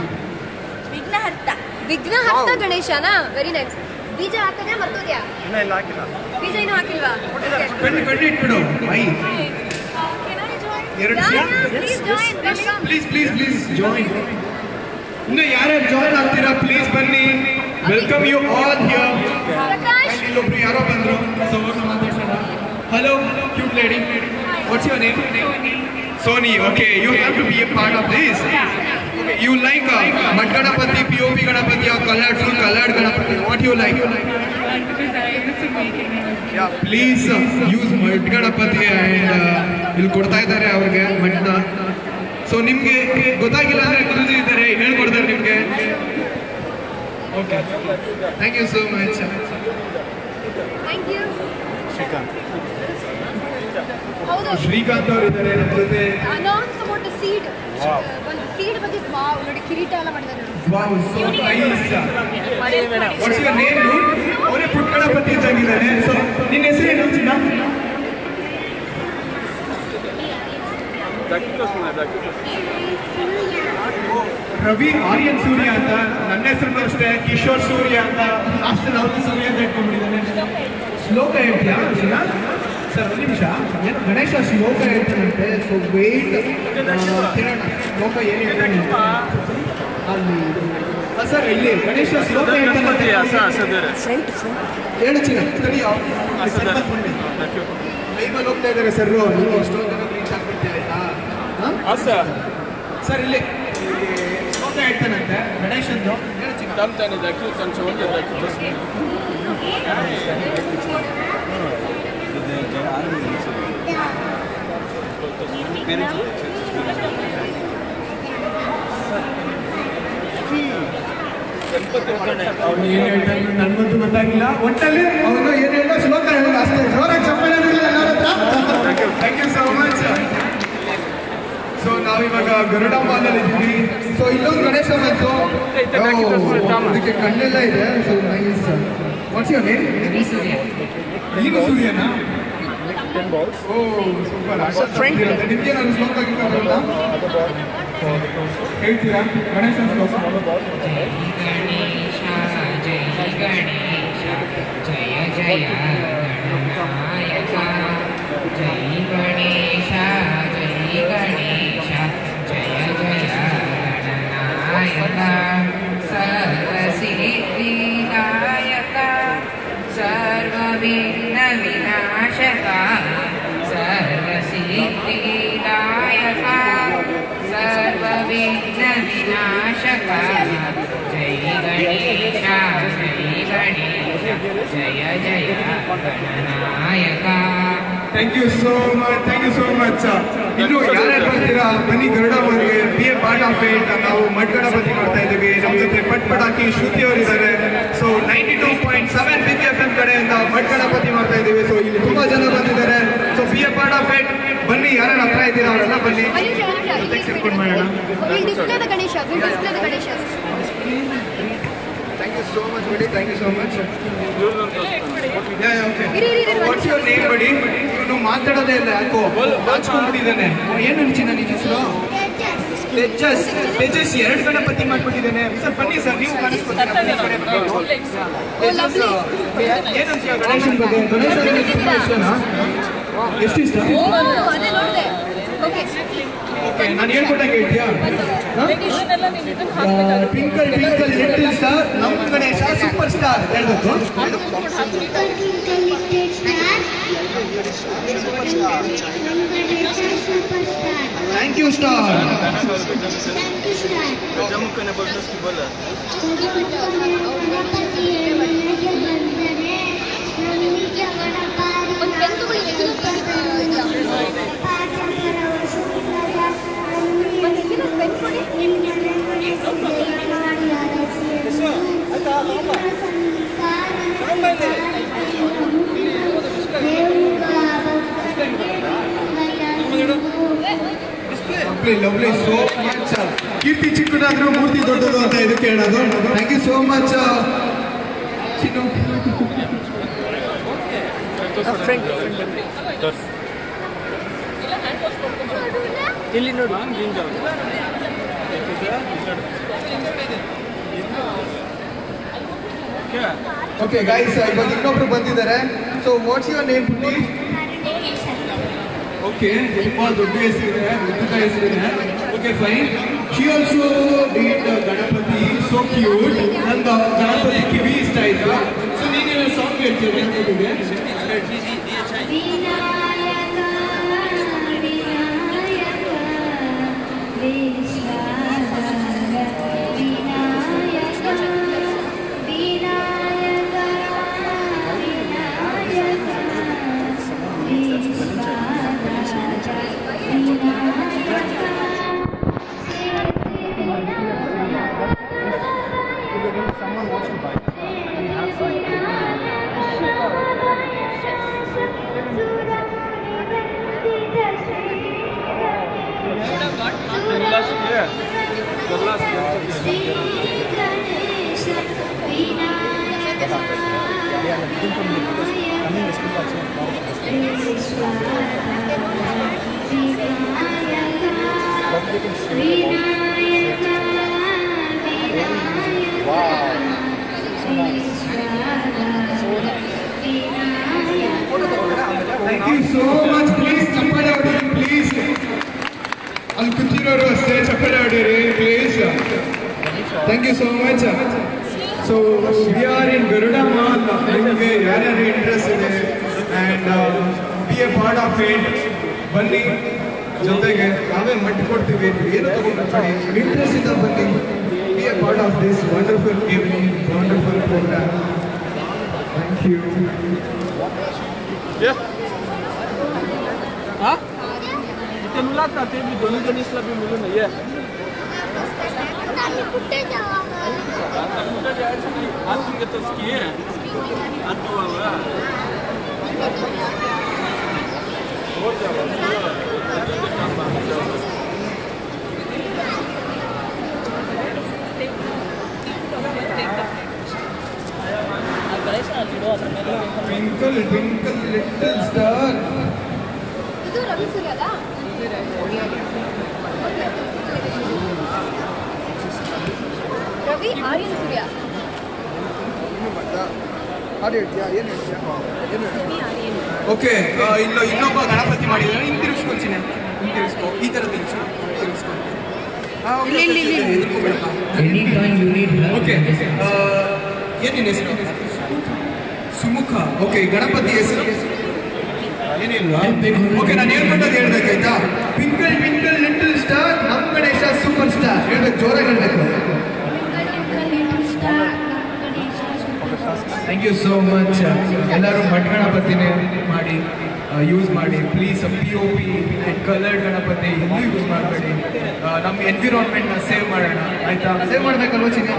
ವಿಘ್ನಹರ್ತ. ವಿಘ್ನಹರ್ತ ಗಣೇಶನ. Very nice. ಬೀಜ ಹಾಕಿದ್ರೆ ಮರ್ತೋದ್ಯಾ? ಇಲ್ಲ ಇಲ್ಲ ಹಾಕಿಲ್ಲ. ಬೀಜ ಇನ್ನೂ ಹಾಕಿಲ್ವಾ? ಕಣ್ಣು ಇಟ್ಬಿಡು ಐ ಪ್ಲೀಸ್ ಜಾಯಿನ್. ಇನ್ನು ಯಾರ್ಯಾರು ಜಾಯಿನ್ ಆಗ್ತೀರಾ ಪ್ಲೀಸ್ ಬನ್ನಿ. Welcome you all here. ಇಲ್ಲೊಬ್ರು ಯಾರೋ ಬಂದ್ರು, ಸೊ ಅವ್ರನ್ನ ಮಾತಾಡ್ಸೋಣ. Hello cute lady, what's your name? Sony. Okay, you have to be a part of this. Okay, you like Mat Ganapati, POP Ganapati, or colored Ganapati? What you like? Because I used to make it. Yeah, please use Mat Ganapati and ಇಲ್ಲಿ ಕೊಡ್ತಾ ಇದ್ದಾರೆ ಅವ್ರಿಗೆ ಮಣ್ಣ. So ನಿಮಗೆ ಗೊತ್ತಾಗಿಲ್ಲ ಅಂದರೆ ಗುರುಜಿ ಇದ್ದಾರೆ, ಹೇಳ್ಕೊಡ್ತಾರೆ ನಿಮಗೆ. Okay, thank you so much. Thank you. Srikanth. ಹೌದು, ಶ್ರೀಕಾಂತ್ ಅವರು ಇದ್ದಾರೆ ನಮ್ಮ ಜೊತೆ. Announce about the seed. ಒಂದು ಸೀಡ್ ಬಗ್ಗೆ ವಾವ್ ನೋಡಿ, ಕಿರೀಟ ಎಲ್ಲ ಮಾಡಿದ್ದಾರೆ. Wow, so nice. What's your name, dude? ಅವನೇ ಪುಟ್ಟ ಗಣಪತಿ ಇದ್ದಾಗಿದ್ದಾನೆ. ಸೊ ನಿನ್ನ ಹೆಸರೇನು ಚಿನ್ನ? ರವಿ ಆರ್ಯನ್ ಸೂರ್ಯ ಅಂತ. ನನ್ನ ಹೆಸರು ಅಷ್ಟೇ ಕಿಶೋರ್ ಸೂರ್ಯ ಅಂತ. ಲಾಸ್ಟ್ ಅವ್ರ ಸೂರ್ಯ ಅಂತ ಇಟ್ಕೊಂಡ್ಬಿಟ್ಟಿದ್ದಾನೆ. ಶ್ಲೋಕ ಹೇಳ್ತೀಯಾ ಚಿನ್ನ? ಸರ್ ಒಂದು ನಿಮಿಷ, ಏನು ಗಣೇಶ ಶ್ಲೋಕ ಹೇಳ್ತಾನಂತೆ. ಸೊ ವೇಟ್ ಶ್ಲೋಕ ಏನು ಹೇಳ್ತಾನೆ ಅಲ್ಲಿ ಸರ್, ಇಲ್ಲಿ ಗಣೇಶ ಶ್ಲೋಕ ಹೇಳ್ತಾನಂತೆ. ಹೇಳು ಚಿನ್ನ, ತಡಿಯೋ ಲೈವಲ್ಲಿ ಹೋಗ್ತಾ ಇದ್ದಾರೆ ಸರ್. ನೀವು ಶ್ಲೋಕ ರೀಚ್ ಆಗ್ಬಿಡ್ತೀವಿ ಆಯ್ತಾ ಸರ್? ಇಲ್ಲಿ ಶ್ಲೋಕ ಹೇಳ್ತಾನಂತೆ ಗಣೇಶಂದು. ಹೇಳು ಚಿನ್ನ. ಅವನು ಏನು ಹೇಳ್ತಾನೆ ನನಗಂತೂ ಗೊತ್ತಾಗಿಲ್ಲ. ಒಟ್ಟಲ್ಲಿ ಅವನು ಏನು ಹೇಳೋ ಶ್ಲೋಕ ಹೇಳೋದು ಅಷ್ಟೇ. ಜೋರಾಗಿ ಚಪ್ಪಾಳೆ ಇರಲಿಲ್ಲ ಎಲ್ಲರ ಹತ್ರ. Thank you so much. So ನಾವಿವಾಗ ಗರುಡ ಮಾಲಲ್ಲಿ ಇದ್ದೀವಿ. ಸೊ ಇಲ್ಲೊಂದು ಗಣೇಶ ಬಂತು, ಅದಕ್ಕೆ ಕಣ್ಣೆಲ್ಲ ಇದೆ. So nice. What's your name? ನೀನು ಸೂರ್ಯನಾ? ಓ ಸೂಪರ್. ನಿಮಗೆ ನಾನು ಶ್ಲೋಕ ಆಗಿಲ್ಲ ಹೇಳ್ತೀರಾ? ಗಣೇಶನ ಶ್ಲೋಕ. जय गणेश जय जय गणनायक. जय गणेश जय जय गणनायक. सर्वसिद्धिदायक सर्वविघ्न विनाशक. सर्वसिद्धिदायक सर्वविघ्न विनाशक. जय गणेश जय जय Gananayak. Thank you so much, thank you so much. ಇನ್ನು ಯಾರ್ಯಾರು ಬರ್ತೀರಾ ಬನ್ನಿ ಗರುಡ ಮನೆಗೆ. Be a part of it. ನಾವು ಮಡ್ ಗಣಪತಿ ಮಾಡ್ತಾ ಇದ್ದೀವಿ. ನಮ್ಮ ಜೊತೆ ಪಟ್ ಪಟಾಕಿ ಶ್ರುತಿ ಅವರು ಇದ್ದಾರೆ. ಸೊ 92.7 ಬಿಗ್ FM ಕಡೆಯಿಂದ ಮಡ್ ಗಣಪತಿ ಮಾಡ್ತಾ ಇದ್ದೀವಿ. ಸೊ ಇಲ್ಲಿ ತುಂಬಾ ಜನ ಬಂದಿದ್ದಾರೆ. So be a part of it. ಬನ್ನಿ, ಯಾರು ಹತ್ರ ಇದ್ದೀರಾ ಅವರೆಲ್ಲ ಬನ್ನಿ. ಸೇರ್ಕೊಂಡು ಮಾಡೋಣ. Thank you so much buddy, thank you so much. What's your name buddy? ಇವನು ಮಾತಾಡೋದೇ ಇಲ್ಲ, ಯಾಕೋ ಹಾಚ್ಕೊಂಡ್ಬಿಟ್ಟಿದ್ದಾನೆ. ಏನು ಚಿನ್ನ ನಿನ್ನ ಹೆಸರು? ತೇಜಸ್. ತೇಜಸ್ 2 ಗಣಪತಿ ಮಾಡ್ಬಿಟ್ಟಿದ್ದಾನೆ. ಸರ್ ಬನ್ನಿ ಸರ್, ನೀವು ಕಾಣಿಸ್ಕೊತೀರಾ? ಏನಂತೀಯ ಗಣೇಶನ ಬಗ್ಗೆ? ಗಣೇಶನ ಇಷ್ಟನಾ? ಎಷ್ಟು ಇಷ್ಟ? ಓಕೆ, ನಾನು ಹೇಳ್ಕೊಟ್ಟಂಗೆ ಹೇಳ್ತೀಯಾ? ಟ್ವಿಂಕಲ್ ಟ್ವಿಂಕಲ್ ಲಿಟಲ್ ಸ್ಟಾರ್, ನಮ್ಮ ಗಣೇಶ ಸೂಪರ್ ಸ್ಟಾರ್ ಹೇಳ್ಬೇಕು. Thank you star. Lovely so much. ಕೀರ್ತಿ ಚಿಕ್ಕದಾದ್ರೂ ಮೂರ್ತಿ ದೊಡ್ಡದು ಅಂತ ಇದಕ್ಕೆ ಹೇಳೋದು. ಥ್ಯಾಂಕ್ ಯು ಸೋ ಮಚ್ ಚಿನ್ನು. ಇಲ್ಲಿ ನೋಡು. ಓಕೆ ಗೈಸ್, ಇವಾಗ ಇನ್ನೊಬ್ರು ಬಂದಿದ್ದಾರೆ. So what's your name please? Okay, ತುಂಬ ದೊಡ್ಡ ಹೆಸರಿದೆ, ಉದ್ದ ಹೆಸರಿದೆ. Okay fine. She also did Ganapati, so cute. ನಂದು ಗಣಪತಿ ಕಿವಿ ಇಷ್ಟ ಆಯ್ತು. ಸೊ ನೀನೇನು ಸಾಂಗ್ ಹೇಳ್ತೀರಿ ಗಣಪತಿಗೆ? Someone wants to buy. We have some. Thank you so much. Please chappale hodiri, please. Al kuchiroru aste chappale hodiri, please. Thank you so much. So we are in Garuda Mall. Nimge yaryare interest ide and be a part of it. Banni jotege nave matti kodtivi, ಏನು ತಗೊಂಡ್ಬಿಡಿ, interest ಇದೆ ಬನ್ನಿ. Be a part of this wonderful evening, wonderful program. Thank you. Yeah. हाँ? इतने मुलाकात है भी दोनों जन इसलिए भी मिलूँ नहीं है। कुट्टे जाए तो नहीं आज के तो स्की है आज तो वाला और जाओ Twinkle, twinkle, little star. ಇದು ರವಿ ಸೂರ್ಯದ ರವಿ ಆರ್ಯನ್ ಸೂರ್ಯ. ಹಾಡು ಹೇಳ್ತೀಯಾ? ಏನು ಹೇಳ್ತೀಯಾ? ಓಕೆ, ಇನ್ನೊಬ್ಬ ಗಣಪತಿ ಮಾಡಿದ್ದಾರೆ. ಹಿಂತಿರುಗಿಸ್ಕೊಳ್ತೀನಿ, ಹಿಂತಿರುಗಿಸ್ಕೊ, ಈ ಥರ ತಿರುಗಿಸ್ಕೊ. ಓಕೆ, ಏನೇನು ಹೆಸರು? ಸುಮುಖ. ಓಕೆ, ಗಣಪತಿ ಹೆಸರು ಏನಿಲ್ವಾ? ಓಕೆ, ನಾನು ಹೇಳ್ಕೊಂಡದ್ದು ಹೇಳ್ಬೇಕಾಯ್ತಾ? ಟ್ವಿಂಕಲ್ ಟ್ವಿಂಕಲ್ ಲಿಟಲ್ ಸ್ಟಾರ್, ನಮ್ಮ ಗಣೇಶ ಸೂಪರ್ ಸ್ಟಾರ್. ಹೇಳ್ಬೇಕು, ಜೋರಾಗಿ ಹೇಳ್ಬೇಕು. Thank you so much. ಎಲ್ಲರೂ ಮಠ ಗಣಪತಿನೇ ಮಾಡಿ ಯೂಸ್ ಮಾಡಿ please. POP and coloured Ganapati ಎಲ್ಲೂ ಯೂಸ್ ಮಾಡಬೇಡಿ. ನಮ್ಮ ಎನ್ವಿರಾನ್ಮೆಂಟ್ನ ಸೇವ್ ಮಾಡೋಣ, ಆಯಿತಾ? ಸೇವ್ ಮಾಡಬೇಕಲ್ವ ಚಿನ್ನ?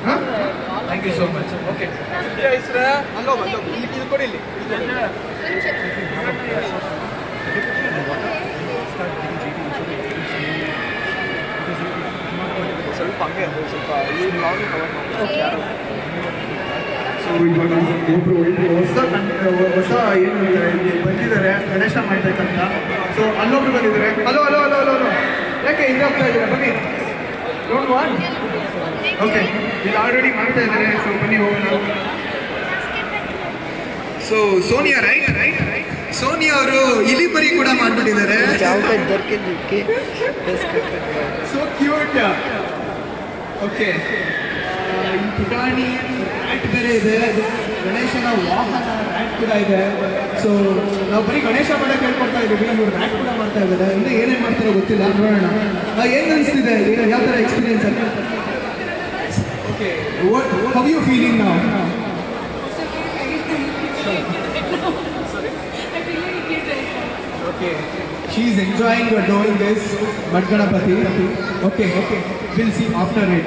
ಹಾಂ, thank you so much. Okay, ಹೆಸರು ಅಲ್ಲೋ ಇಲ್ಲಿ ಕೊಡಿ. ಇಲ್ಲಿ ಸ್ವಲ್ಪ ಹಂಗೆ ಸ್ವಲ್ಪ ಈ ಬ್ಲಾಗ್ ಕವರ್ ಮಾಡಿ. ಸೊ ಇವಾಗ ಒಬ್ಬರು ಹೊಸ ಏನು ಇಲ್ಲಿ ಬಂದಿದ್ದಾರೆ ಗಣೇಶ ಮಾಡ್ಬೇಕಂತ. ಸೊ ಅಲ್ಲೊಬ್ರು ಬಂದಿದ್ದಾರೆ. Hello hello hello hello hello, ಯಾಕೆ ಇದಾಗ್ತಾ ಇದ್ದೀರಾ? ಬನ್ನಿ, ಡೋಂಟ್ ವಾಂಟ್. ಓಕೆ, ಇಲ್ಲಿ ಆಲ್ರೆಡಿ ಮಾಡ್ತಾ ಇದ್ದಾರೆ. ಸೊ ಬನ್ನಿ ಹೋಗೋಣ. So Sonia right? ಸೋನಿಯಾ ಅವರು ಇಲಿ ಮರಿ ಕೂಡ ಮಾಡ್ಬಿಟ್ಟಿದ್ದಾರೆ. So cute. ಓಕೆ, ಪುಟಾಣಿ ರ್ಯಾಟ್ ಬೇರೆ ಇದೆ, ಗಣೇಶನ ವಾಹನ ರ್ಯಾಟ್ ಕೂಡ ಇದೆ. ಸೊ ನಾವು ಬರೀ ಗಣೇಶ ಮಾಡಕ್ಕೆ ಹೇಳ್ಕೊಡ್ತಾ ಇದ್ದೀವಿ, ಇವ್ರು ರ್ಯಾಟ್ ಕೂಡ ಮಾಡ್ತಾ ಇದ್ದಾರೆ. ಇನ್ನೂ ಏನೇನು ಮಾಡ್ತಾರೋ ಗೊತ್ತಿಲ್ಲ, ನೋಡೋಣ. ಏನು ಅನಿಸ್ತಿದೆ, ಯಾವ ಥರ ಎಕ್ಸ್ಪೀರಿಯನ್ಸ್ ಅಂತ? ಓಕೆ, ಹೌ ಯು ಫೀಲಿಂಗ್ ನಾವು? Okay, she is enjoying doing this Mat Ganapati. Okay, we'll see after it.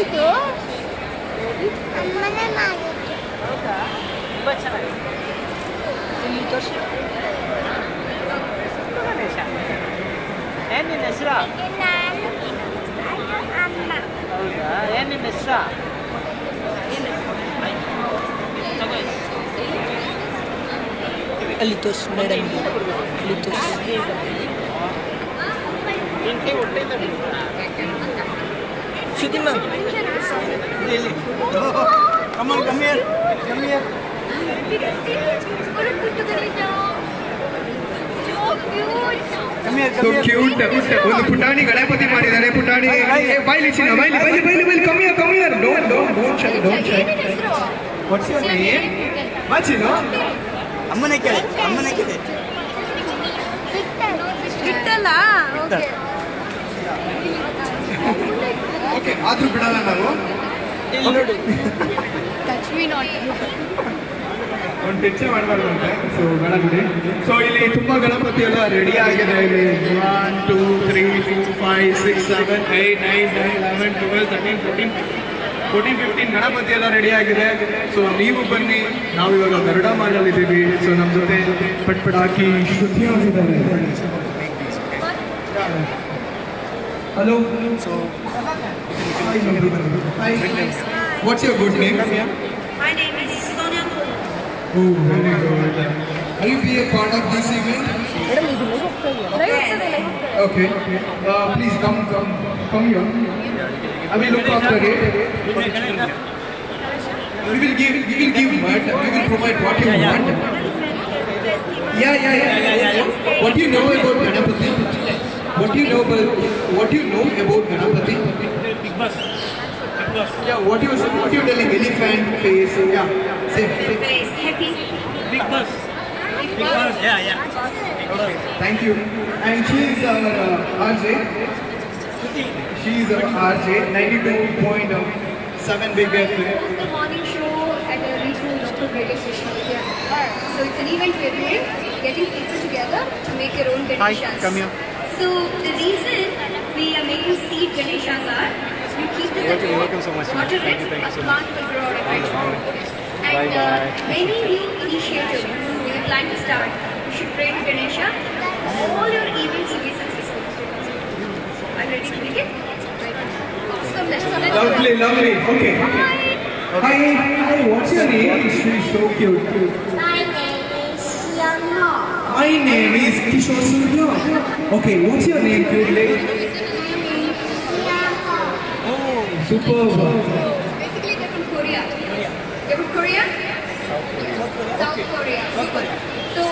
ಮಾಡಿದ್ದು ಅಮ್ಮನೇ ಮಾಡಿದ್ದು. ಹೌದಾ ತುಂಬ ಚೆನ್ನಾಗಿದೆ. ಇಲ್ಲಿ ತೋರಿಸಿ ಗಣೇಶ. ಏನು ನಿನ್ನ ಹೆಸರು? ನಾನು ಅಮ್ಮ. ಹೌದಾ ಏನು ನಿಮ್ಮ ಹೆಸರು? ಅಲ್ಲಿ ತೋರಿಸಿ ಮೇಡಮ್, ಅಲ್ಲಿ ತೋರಿಸಿ. Shruti ma'am Come on, come here. Come here. Come here, so come here. Cute. ಒಂದು ಪುಟಾಣಿ ಗಣಪತಿ ಮಾಡಿದ್ದಾರೆ. ಪುಟಾಣಿ ಬೈಲಿ ಚಿನ್ನ, ಬೈಲಿ ಬೈಲಿ ಬೈಲಿ ಬೈಲಿ. Come here, come here. Don't shy. What's your name? ಮಾಚಿನ ಅಮ್ಮನೇ ಕೇಳಿ, ಅಮ್ಮನೇ ಕೇಳಿ. ಬಿಟ್ಟಲ್ಲ. ಓಕೆ, ಆದ್ರೂ ಬಿಡಲ್ಲ ನಾವು. Touch me not. ಒಂದು ಟೆಚ್ಚೆ ಮಾಡಬಾರ್ದು ಅಂತೆ. ಸೊ ಗಣಪತಿ. ಸೊ ಇಲ್ಲಿ ತುಂಬಾ ಗಣಪತಿ ಎಲ್ಲ ರೆಡಿ ಆಗಿದೆ. ಇಲ್ಲಿ 1 2 3 4 5 6 7 8 9 10 11 12 13 14 15 ಗಣಪತಿ ಎಲ್ಲ ರೆಡಿ ಆಗಿದೆ. ಸೊ ನೀವು ಬನ್ನಿ, ನಾವು ಇವಾಗ ಗರುಡ ಮಾಲಲ್ಲಿ ಇದ್ದೀವಿ. ಸೊ ನಮ್ಮ ಜೊತೆ ಪಟ್ಪಟ್ ಹಾಕಿ ಶ್ರುತಿ ಆಗಿದ್ದಾರೆ. Hello. So what's your good name? My name is Sonia. Oh, very good. Will you be a part of this event? Okay. Please come here. I will look after it. We will give what? We will provide what you want. Yeah. What do you know about Ganapati? What do you know about Ganapati? Big Boss. Yeah. What you telling? Elephant face. Yeah. Say. Happy. Big Boss. Big Boss. Yeah. Okay, thank you. And she is RJ. She is RJ, 92.7 Big FM. It's the morning show at a regional local radio station in India. So it's an event we're doing, getting people together to make their own Ganeshas. Come here. So the reason we are making seed Ganeshas are, you keep this at home, welcome so much. water it, Thank you a so plant will grow out of it. And many new initiatives we would like to start. You should pray to Ganesha. All your events will be successful. Are you ready to make it? Awesome. Let's start. Lovely. Okay. Hi. What's your name? She's so cute. My name is Yana. My name is Kishore Surya. Okay, what's your name, cute lady? Oh, superb. Basically, they're from Korea. They're from Korea? South Korea. Super. So,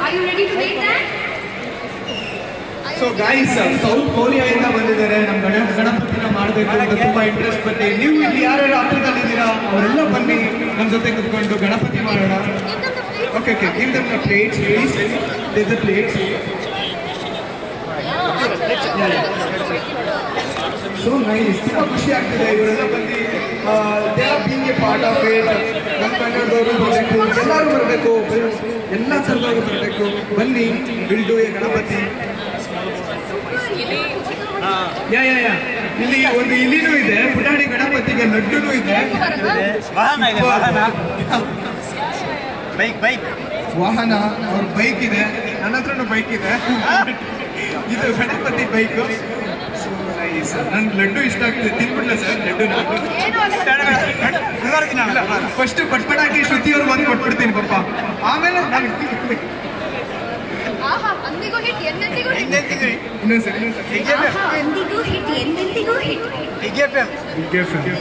are you ready to make that? So guys, south ಕೊರಿಯಾದಿಂದ ಬಂದಿದ್ದಾರೆ. ನಮ್ಮ ಗಣಪತಿನ ಮಾಡಬೇಕು ಅಂತ ತುಂಬಾ interest ಬಂದಿದೆ. ನೀವು ಇಲ್ಲಿ ಯಾರ್ಯಾರು ಹತ್ರದಲ್ಲಿದ್ದೀರಾ ಅವರೆಲ್ಲ ಬನ್ನಿ, ನಮ್ಮ ಜೊತೆ ಕುತ್ಕೊಂಡು ಗಣಪತಿ ಮಾಡೋಣ. Okay, give them the plates please. There the plates. So nice. ತುಂಬಾ ಖುಷಿ ಆಗ್ತಿದೆ ಇವರೆಲ್ಲ ಬಂದು they are being a part of it. ನಮ್ಮ ಕನ್ನಡದವರು ಬರಬೇಕು, ಎಲ್ಲರೂ ಬರಬೇಕು, ಎಲ್ಲ ಥರದವರು ಬರಬೇಕು. ಬನ್ನಿ, will do a Ganapati. Yeah ಇಲ್ಲಿ ಒಂದು ಇಲಿನೂ ಇದೆ, ಪುಟಾಣಿ ಗಣಪತಿಗೆ ಲಡ್ಡುನೂ ಇದೆ. ವಾಹನ ಇದೆ, ವಾಹನ. ಬೈಕ್ ವಾಹನ, ಅವ್ರ ಬೈಕ್ ಇದೆ. ನನ್ನ ಹತ್ರನೂ ಬೈಕ್ ಇದೆ. ಇದು ಗಣಪತಿ ಬೈಕು. ನನ್ಗೆ ಲಡ್ಡು ಇಷ್ಟ ಆಗ್ತದೆ, ತಿನ್ಬಿಡ್ಲ ಸರ್ ಲಡ್ಡುನ? ಫಸ್ಟ್ ಪಟ್ಪಟಾಕಿ ಶ್ರುತಿಯವ್ರು ಬಂದು ಕೊಟ್ಬಿಡ್ತೀನಿ ಪಾಪ, ಆಮೇಲೆ ನಾನು ಅಂದಿಗೂ ಹಿಟ್ ಎಂದೆಂದಿಗೂ ಹಿಟ್. ಇನ್ನೊಂದ್ಸರಿ ಅಂದಿಗೂ ಹಿಟ್ ಎಂದೆಂದಿಗೂ ಹಿಟ್.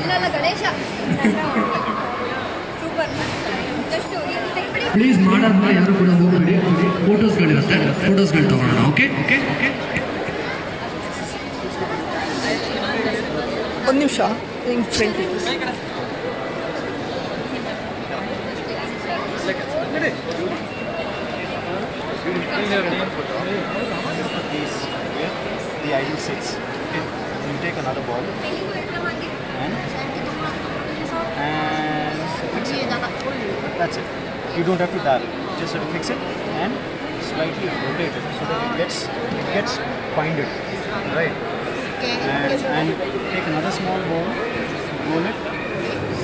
ಇಲ್ಲ ಗಣೇಶ ಸೂಪರ್. ಪ್ಲೀಸ್ ಮಾಡಾದ್ಮೇಲೆ ಯಾರು ಕೂಡ ಹೋಗ್ಬೇಡಿ. ಫೋಟೋಸ್ಗಳಿರುತ್ತೆ, ಫೋಟೋಸ್ಗಳು ತಗೊಳ್ಳೋಣ. ಓಕೆ, ಒಂದು ನಿಮಿಷ friend The ideal sits. Okay. You take another ball and fix it. That's it. You don't have to dab it. Just have to fix it and slightly rotate it so that it gets binded. Right. And take another small ball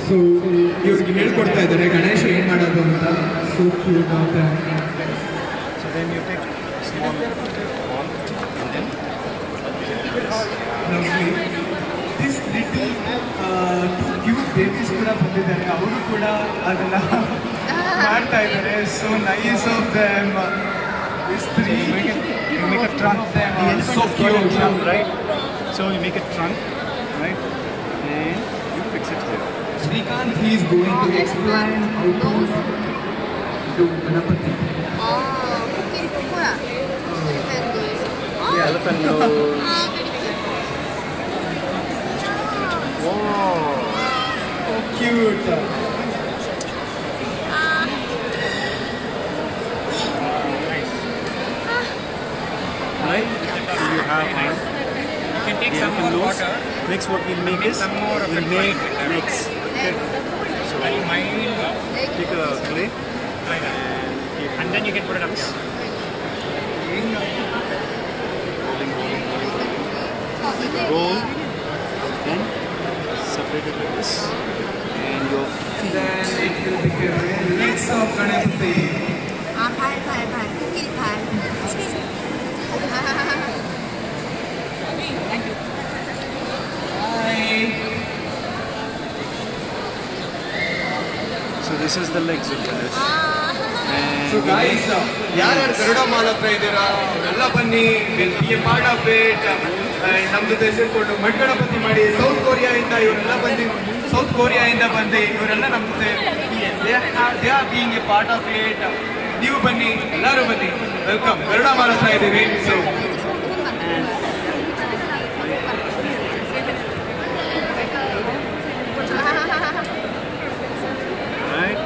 so ಇವ್ರಿಗೆ ಹೇಳ್ಕೊಡ್ತಾ ಇದ್ದಾರೆ ಗಣೇಶ ಏನು ಮಾಡೋದು ಅಂತ. So cute ಆಗುತ್ತೆ. So then you take small ball and then lovely. This little two cute babies ಕೂಡ ಬಂದಿದ್ದಾರೆ. ಅವರು ಕೂಡ ಅದನ್ನ ಮಾಡ್ತಾ ಇದ್ದಾರೆ. So nice of them. These three. you make a trunk. The elephant So is called a cute. trunk, right? So you make a trunk, right? And you fix it here. Srikanth, he is going to explain how to do Ganapati. Okay, cool. Yeah, elephant nose. Wow. So cute. Right? So you have one. You can take some more nose. water. Next what we'll make is Some more of we'll it make white. legs. Okay. So Very mildly. take a clay And then you can put it up here. roll and separate it like this. And your feet. Then it will become legs of Ganapati. 발. 코끼리 발. So this is the legs of Ganesh. So guys, ಯಾರ್ಯಾರು Garuda mall ಹತ್ರ ಇದ್ದೀರಾ ಎಲ್ಲ ಬನ್ನಿ, B a part of it. ನಮ್ಮ ಜೊತೆ ಸೇರ್ಕೊಂಡು mud Ganapati ಮಾಡಿ. South ಕೊರಿಯಾದಿಂದ ಇವರೆಲ್ಲ ಬಂದು ಇವರೆಲ್ಲ ನಮ್ಮ ಜೊತೆ they are being a part of it. ನೀವು ಬನ್ನಿ, ಎಲ್ಲರೂ ಬನ್ನಿ, ವೆಲ್ಕಮ್. ಗರುಡ ಮಾಲ್ ಹತ್ರ ಇದ್ದೀವಿ. So Right?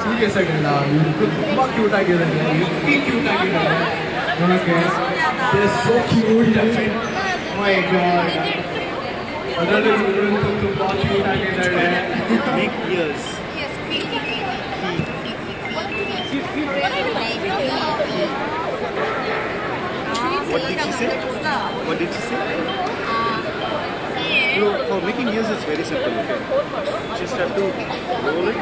ಸೀರಿಯಸ್ ಆಗಿಲ್ಲ, ಇವ್ರಿಬ್ರು ತುಂಬಾ ಕ್ಯೂಟ್ ಆಗಿದ್ದಾರೆ. ಎಪ್ಪಿ ಕ್ಯೂಟ್ ಆಗಿದ್ದಾರೆ ನೋಡಕ್ಕೆ. So cute. My god. ಅದರಲ್ಲೂ ಇವ್ರಂತೂ ತುಂಬಾ ಕ್ಯೂಟ್ ಆಗಿದ್ದಾರೆ. Make ears. What did she say? What did she say? So for making ears, it's very simple. Okay, just have to roll it.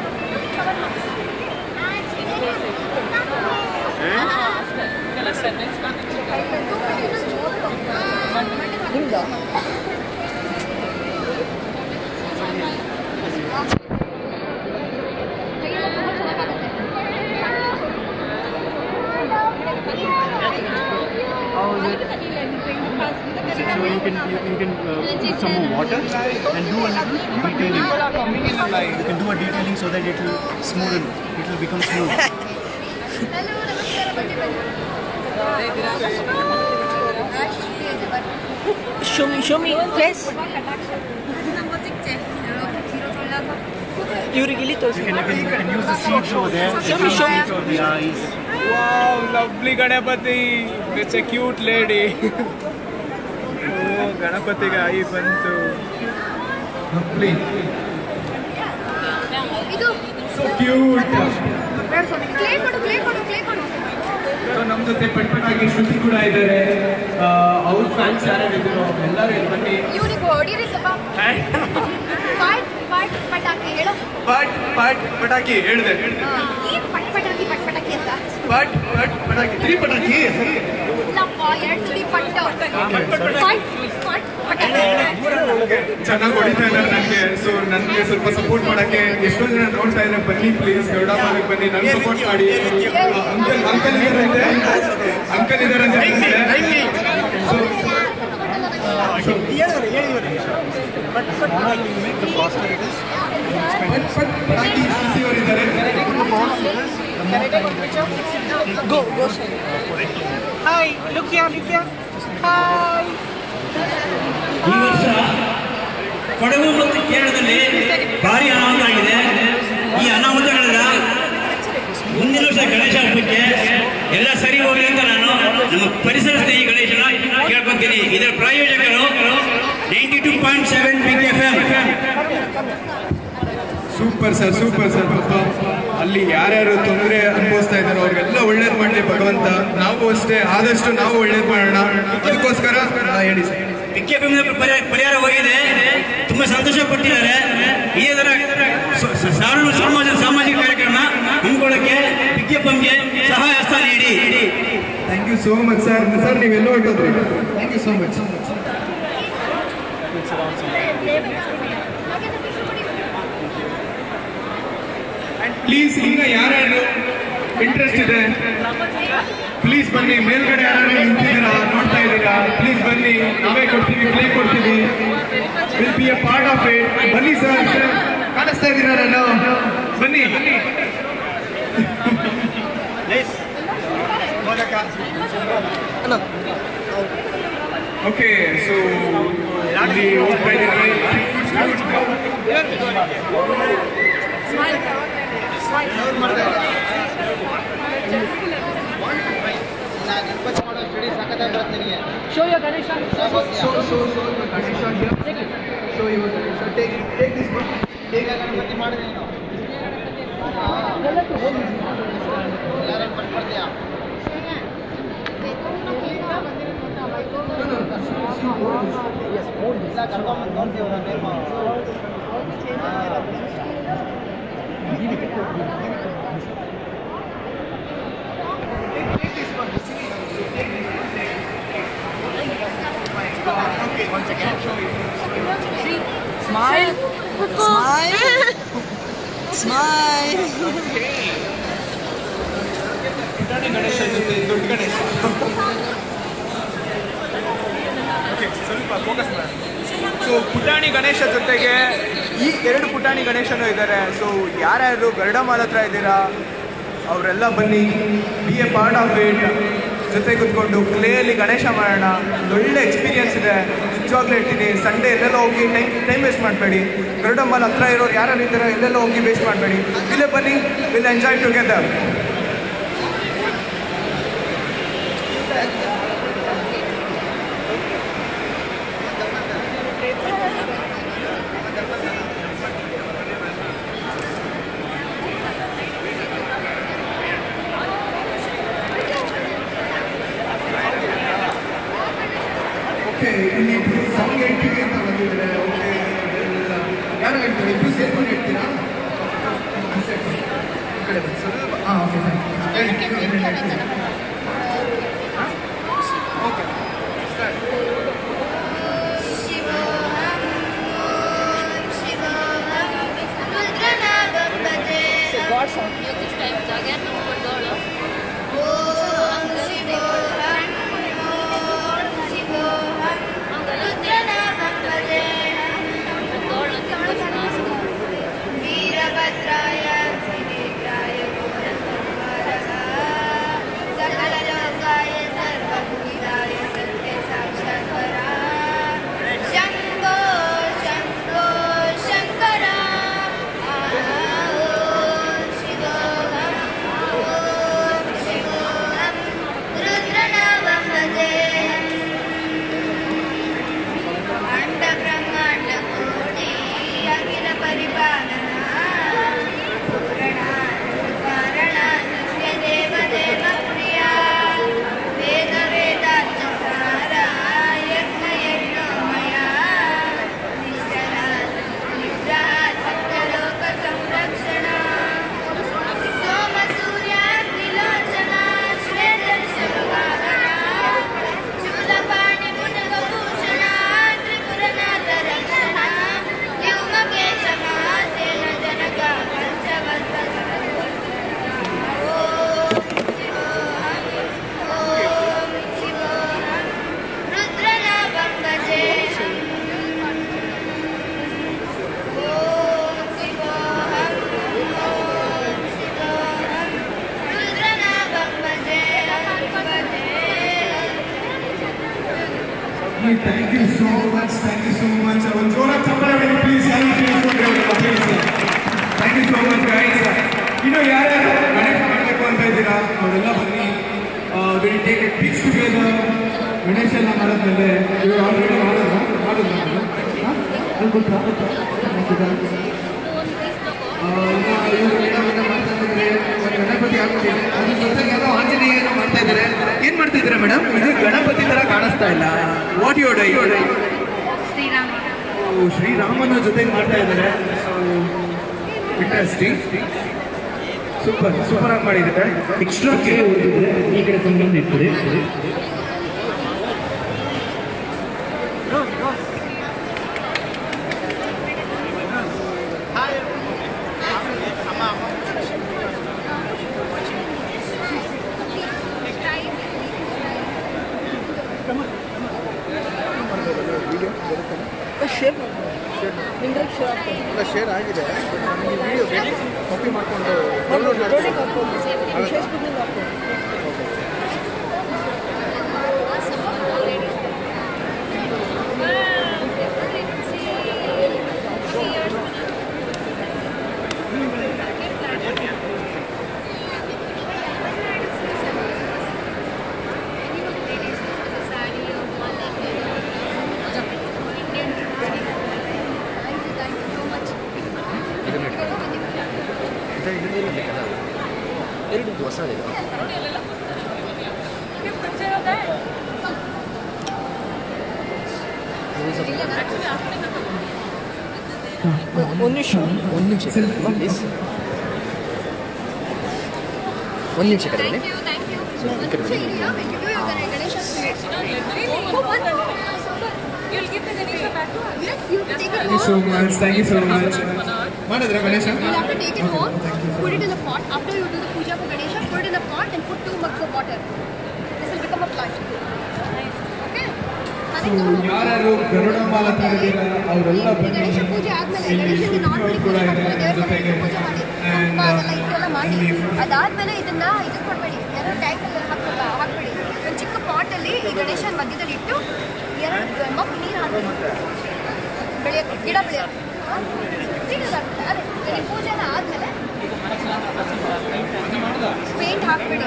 How is it? So you can put some more water and do a little detailing. You can do a detailing so that it will smoothen. It will become smooth. Show me, please. You can use the seeds over there. Show me. For the eyes. Wow, lovely Ganapati. It's a cute lady. Oh, Ganapati ga eye bantu. Lovely. So cute. Clay ಕೊಡು. So ನಮ್ಮ ಜೊತೆ ಪಟ್ಪಟಾಗಿ ಶ್ರುತಿ ಕೂಡ ಇದ್ದಾರೆ. ಅವ್ರ fans ಯಾರ್ಯಾರು ಇದ್ರು ಎಲ್ಲರೂ ಇಲ್ಲಿ ಬನ್ನಿ. ಇವ್ರಿಗೆ ಹೊಡೀರಿ ಸ್ವಲ್ಪ. ಪಟಾಕಿ ಹೇಳು. ಪಟಾಕಿ ಹೇಳಿದೆ. ಏನ್ ಪಟಾಕಿ ಅಂತ? ಪಟಾಕಿ 3 ಪಟಾಕಿ. ಇಲ್ಲಪ್ಪ, 2 ತುದಿ ಪಟ್ಟು. ಚೆನ್ನಾಗಿ ಹೊಡಿತಾ ಇದ್ದಾರೆ ನನಗೆ. ಸೊ ನನಗೆ ಸ್ವಲ್ಪ ಸಪೋರ್ಟ್ ಮಾಡಕ್ಕೆ ಎಷ್ಟೊಂದು ಜನ ನೋಡ್ತಾ ಇದ್ದಾರೆ. ಬನ್ನಿ ಪ್ಲೀಸ್, ಗರುಡ ಮಾಲಿಗೆ ಬನ್ನಿ, ನನಗೆ ಸಪೋರ್ಟ್ ಮಾಡಿ. ಅಂಕಲ್ ಇದಾರಂತೆ. ಪಟಾಕಿ ಶ್ರುತಿಯವರಿದ್ದಾರೆ. Go. Hi, look here. Hi. ಈ ವರ್ಷ ಕೊಡಗು ಮತ್ತು ಕೇರಳದಲ್ಲಿ ಭಾರಿ ಅನಾಹುತ ಆಗಿದೆ. ಈ ಅನಾಹುತಗಳನ್ನ ಮುಂದಿನ ವರ್ಷ ಗಣೇಶ ಹಬ್ಬಕ್ಕೆ ಎಲ್ಲ ಸರಿ ಹೋಗಲಿ ಅಂತ ನಾನು ನಮ್ಮ ಪರಿಸರ ಸ್ನೇಹಿ ಗಣೇಶನ ಕೇಳ್ಕೊತೀನಿ. ಇದರ ಪ್ರಾಯೋಜಕರು 92.7 ಬಿಗ್ FM. ಸೂಪರ್ ಸರ್ ಪಾಪ ಅಲ್ಲಿ ಯಾರ್ಯಾರು ತೊಂದರೆ ಅನುಭವಿಸ್ತಾ ಮಾಡಿಸ್ತಾ ಇದ್ದಾರೆ ಅವ್ರಿಗೆಲ್ಲ ಒಳ್ಳೇದು ಮಾಡಲಿ ಭಗವಂತ. ನಾವು ಅಷ್ಟೇ ಆದಷ್ಟು ನಾವು ಒಳ್ಳೇದು ಮಾಡೋಣ. ಅದಕ್ಕೋಸ್ಕರ ಹೇಳಿ ಸರ್. ವಿದ್ಯಾ ಪರಿಹಾರ ಹೋಗಿದೆ, ತುಂಬಾ ಸಂತೋಷ ಪಟ್ಟಿದ್ದಾರೆ. ಇದೇ ತರ ಸಾಮಾಜಿಕ ಕಾರ್ಯಕ್ರಮ ಹಮ್ಮಿಕೊಳ್ಳಕ್ಕೆ ವಿದ್ಯಾಪಂಗೆ ಸಹಾಯ ಹಸ್ತ ನೀಡಿ. Thank you so much sir. Sir ನೀವೆಲ್ಲೋ ಹೊರಟೋದ್ರಿ. Thank you so much. Please ಈಗ ಯಾರ್ಯಾರು ಇಂಟ್ರೆಸ್ಟ್ ಇದೆ ಪ್ಲೀಸ್ ಬನ್ನಿ. ಮೇಲ್ಗಡೆ ಯಾರು ನಿಂತಿದ್ದೀರಾ ನೋಡ್ತಾ ಇದ್ದೀರಾ, ಪ್ಲೀಸ್ ಬನ್ನಿ. ನಾವೇ ಕೊಡ್ತೀವಿ, ಪ್ಲೇ ಕೊಡ್ತೀವಿ. Will be a part of it. ಬನ್ನಿ ಸರ್, ಕಾಣಿಸ್ತಾ ಇದ್ದೀರಾ ನಾನು? ಬನ್ನಿ. ಓಕೆ, ಸೊ ಇಲ್ಲಿ ಹೋಗ್ತಾ ಇದ್ದೀನಿ. Show your Ganesha. Show Ganesha here. Show your Ganesha. Take this one. Take Ganapati ಮಾಡಿದೆ ನೀನು. Smile. Smile. Smile. ಪುಟಾಣಿ ಗಣೇಶ ಜೊತೆ ದೊಡ್ಡ ಗಣೇಶ. ಸ್ವಲ್ಪ ಫೋಕಸ್ ಮಾಡಿ. ಸೊ ಪುಟಾಣಿ ಗಣೇಶ ಜೊತೆಗೆ ಈ 2 ಪುಟಾಣಿ ಗಣೇಶನೂ ಇದ್ದಾರೆ. ಸೊ ಯಾರ್ಯಾರು ಗರುಡಮಾಲ್ ಹತ್ರ ಇದ್ದೀರಾ ಅವರೆಲ್ಲ ಬನ್ನಿ. B a part of it. ಜೊತೆ ಕೂತ್ಕೊಂಡು ಕ್ಲೇಯಲ್ಲಿ ಗಣೇಶ ಮಾಡೋಣ. ಒಳ್ಳೆ ಎಕ್ಸ್ಪೀರಿಯನ್ಸ್ ಇದೆ, ನಿಜವಾಗ್ಲೂ ಹೇಳ್ತೀನಿ. ಸಂಡೇ ಎಲ್ಲೆಲ್ಲ ಹೋಗಿ ಟೈಮ್ ವೇಸ್ಟ್ ಮಾಡಬೇಡಿ. ಗರುಡಮಾಲ್ ಹತ್ರ ಇರೋರು ಯಾರು ಇದ್ದಾರೆ ಎಲ್ಲೆಲ್ಲ ಹೋಗಿ ವೇಸ್ಟ್ ಮಾಡಬೇಡಿ. ಇಲ್ಲೇ ಬನ್ನಿ, ವಿಲ್ ಎಂಜಾಯ್ ಟುಗೆದರ್. ಓಕೆ, ಇಲ್ಲಿ ಸಾಂಗ್ ಹೇಳ್ತೀವಿ ಅಂತ ಬಂದಿದ್ದಾರೆ. ಓಕೆ, ಯಾರು ಹೇಳ್ತೀವಿ? ಇಬ್ಬರು ಸೇರ್ಕೊಂಡು ಹೇಳ್ತೀರಾ? ಕಡೆ ಬನ್ನಿ ಸ್ವಲ್ಪ. ಹಾಂ, okay sir. Okay, start. God song. Thank you so much. Thank you so much. One jora chappala bani please. Thank you so much guys. ಯಾರು ಗಣೇಶ ಮಾಡಬೇಕು ಅಂತ ಇದ್ದೀರಾ ಅವರೆಲ್ಲ ಬನ್ನಿ. Will take it pics together. Ganesha ಎಲ್ಲ ಮಾಡೋದ್ಮೇಲೆ ಇವರು ಆಲ್ರೆಡಿ ಮಾಡೋದು ಅದು ಗೊತ್ತಾ? ಇವರು ಏನೋ ಮಾಡ್ತಾ ಇದ್ದಾರೆ. ಒಂದು ಗಣಪತಿ ಆಗ್ತಿದೆ. ಕಾಣಿಸ್ತಾ ಇಲ್ಲ. What you die? ಶ್ರೀರಾಮ. ಶ್ರೀರಾಮನ ಜೊತೆಗೆ ಮಾಡ್ತಾ ಇದ್ದಾರೆ. ಇಂಟ್ರೆಸ್ಟಿಂಗ್. ಸೂಪರ್ ಸೂಪರ್ ಆಗಿ ಮಾಡಿದ್ದಾರೆ. ಎಕ್ಸ್ಟ್ರಾ ಕೇರ್ ಹೊಡೆದಿದ್ರೆ ಈ ಕಡೆ ತಂದು ಇರ್ತದೆ. ಶೇರ್ ಆಗಿದೆ. ನನಗೆ ವಿಡಿಯೋ ಕಾಪಿ ಮಾಡಿಕೊಂಡು ಡೌನ್ಲೋಡ್ ಎರಡು ಹೊಸದಿದೆ. ಒಂದು ನಿಮಿಷ ಪ್ಲೀಸ್. ಒಂದು ನಿಮಿಷ ಕಡೆ ಬನ್ನಿ. Thank you so much. ಮಾಡಿದ್ರಾ Ganesha? You have to take it home, put it in a pot. After you do the puja for Ganesha, put it in a pot and put 2 mugs of water. This will become a plant. Okay? ಯಾರು ಗರುಡ ಮಾಲ ತಗೊಂಡಿದ್ದೀರಾ ಅವರೆಲ್ಲ ಬನ್ನಿ. ಗಣೇಶ ಪೂಜೆ ಆದ್ಮೇಲೆ ಗಣೇಶನಿಗೆ normally ಪೂಜೆ ಮಾಡ್ತಾರೆ. ದೇವರ ಮನೆಗೆ ಪೂಜೆ ಮಾಡಿ ಕುಂಕುಮ ಅದೆಲ್ಲ ಇದೆಲ್ಲ ಮಾಡಿ ಅದಾದ್ಮೇಲೆ ಇದನ್ನ ಇದಕ್ಕೆ ಕೊಡಬೇಡಿ. ಎರಡು ಟ್ಯಾಂಕಲ್ಲಿ ಹಾಕ್ಬೇಡಿ. ಒಂದು ಚಿಕ್ಕ ಪಾಟಲ್ಲಿ ಈ ಗಣೇಶನ ಮಧ್ಯದಲ್ಲಿ ಇಟ್ಟು 2 ಮಗ್ ನೀರು ಹಾಕಿ ಬೆಳೆಯೋಕ್ಕೆ ಗಿಡ ಬೆಳೆಯೋಕ್ಕೆ ಅದೇ ಈ ಪೂಜೆ ಎಲ್ಲ ಆದ್ಮೇಲೆ ಪೇಂಟ್ ಹಾಕ್ಬೇಡಿ.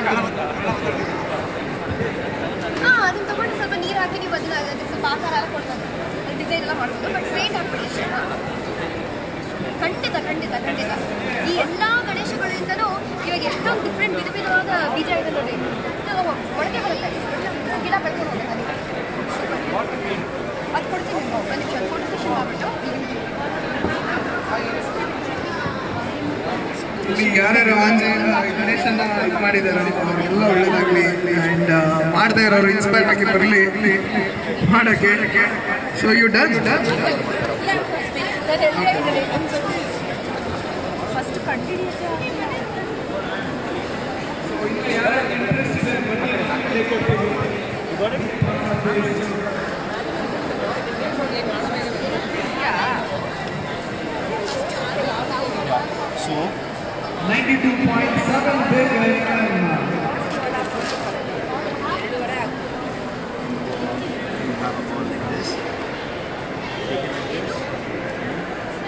ಅದನ್ನ ತಗೊಂಡು ಸ್ವಲ್ಪ ನೀರು ಹಾಕಿ ನೀವು ಅದನ್ನ ಅದಕ್ಕೆ ಸ್ವಲ್ಪ ಆಕಾರ ಎಲ್ಲ ಕೊಡ್ತಾರೆ, ಡಿಸೈನ್ ಎಲ್ಲ ಮಾಡ್ಬೋದು. ಬಟ್ ಪೇಂಟ್ ಹಾಕ್ಬೇಡಿ ಅಷ್ಟೇ. ಖಂಡಿತ ಖಂಡಿತ ಖಂಡಿತ ಈ ಎಲ್ಲ ಗಣೇಶಗಳಿಂದನೂ ಇವಾಗ ಎಷ್ಟೊಂದು ಡಿಫ್ರೆಂಟ್ ವಿಧವಾದ ಬೀಜ ಇದೆ ನೋಡಿ. ಮೊಳಕೆ ಬರುತ್ತೆ, ಗಿಡ ಬೆಳ್ಕೊಂಡು ಹೋಗುತ್ತೆ. ಅದು ಕೊಡ್ತೀನಿ ಒಂದು ನಿಮಿಷ ಫೋಟೋ ಸೆಷನ್ ಮಾಡ್ಬಿಟ್ಟು. ಇಲ್ಲಿ ಯಾರ್ಯಾರು ಆಂಜನೇಯ ಗಣೇಶನ ಇದು ಮಾಡಿದ್ದಾರೆ ಅವರೆಲ್ಲ ಒಳ್ಳೇದಾಗಲಿ. ಆ್ಯಂಡ್ ಮಾಡದೇ ಇರೋರು ಇನ್ಸ್ಪೈರ್ ಆಗಿ ಬರಲಿ ಮಾಡೋಕ್ಕೆ. So you done first continues So 92.7 big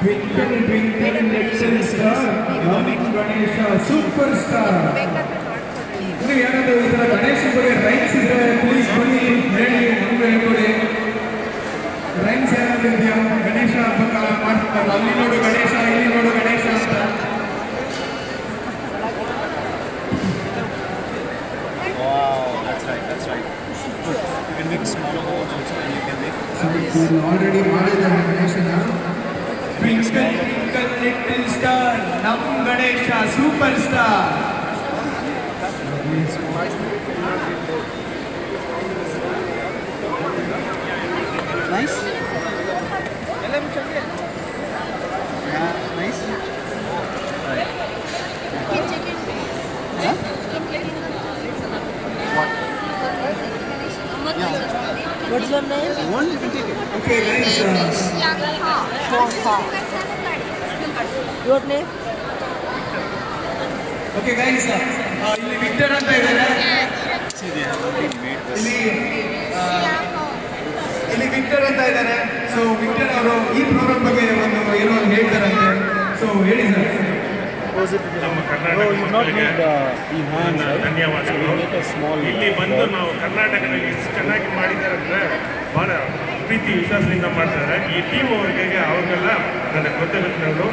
Twinkle twinkle little star, Ganesha superstar. ನೀವು ಯಾರಾದರೂ ಈ ಥರ ಗಣೇಶ ಬಗ್ಗೆ ರೈಮ್ಸ್ ಇದ್ದರೆ ಪ್ಲೀಸ್ ಬನ್ನಿ ಹೇಳಿ, ನಮಗೂ ಹೇಳ್ಕೊಡಿ. ರೈಮ್ಸ್ ಏನಾದ್ರು ಇದೆಯಾ? ಗಣೇಶ ಹಬ್ಬ ಮಾಡ್ತಾರೆ, ಅಲ್ಲಿ ನೋಡು ಗಣೇಶ, ಇಲ್ಲಿ ನೋಡು ಗಣೇಶ ಅಂತ. that's right. You can make smaller balls also, and you can make. Already ಮಾಡಿದ್ದಾರೆ ಗಣೇಶನ. Twinkle twinkle little star, ನಮ್ಮ Ganesha super star. Nice. Yeah, nice. What's your name? One, you can take it. Okay, guys. Your name? Okay, guys. ಇಲ್ಲಿ Victor ಅಂತ ಇದ್ದಾರೆ. See, they have already made this. ಇಲ್ಲಿ Victor ಅಂತ ಇದ್ದಾರೆ. So Victor ಅವರು ಈ program ಬಗ್ಗೆ ಏನೋ ಒಂದು ಹೇಳ್ತಾರಂತೆ. ಸೊ ಹೇಳಿ ಸರ್. ನಮ್ಮ ಕರ್ನಾಟಕ ಧನ್ಯವಾದಗಳು. ಇಲ್ಲಿ ಬಂದು ನಾವು ಕರ್ನಾಟಕದಲ್ಲಿ ಇಷ್ಟು ಚೆನ್ನಾಗಿ ಮಾಡಿದ್ದಾರೆ ಅಂದರೆ ಭಾಳ ಪ್ರೀತಿ ವಿಶ್ವಾಸದಿಂದ ಮಾಡ್ತಾರೆ. ಈ ಟೀಮ್ ಅವರಿಗೆ ಅವ್ರಿಗೆಲ್ಲ ನನ್ನ ಕೃತಜ್ಞತೆಗಳು.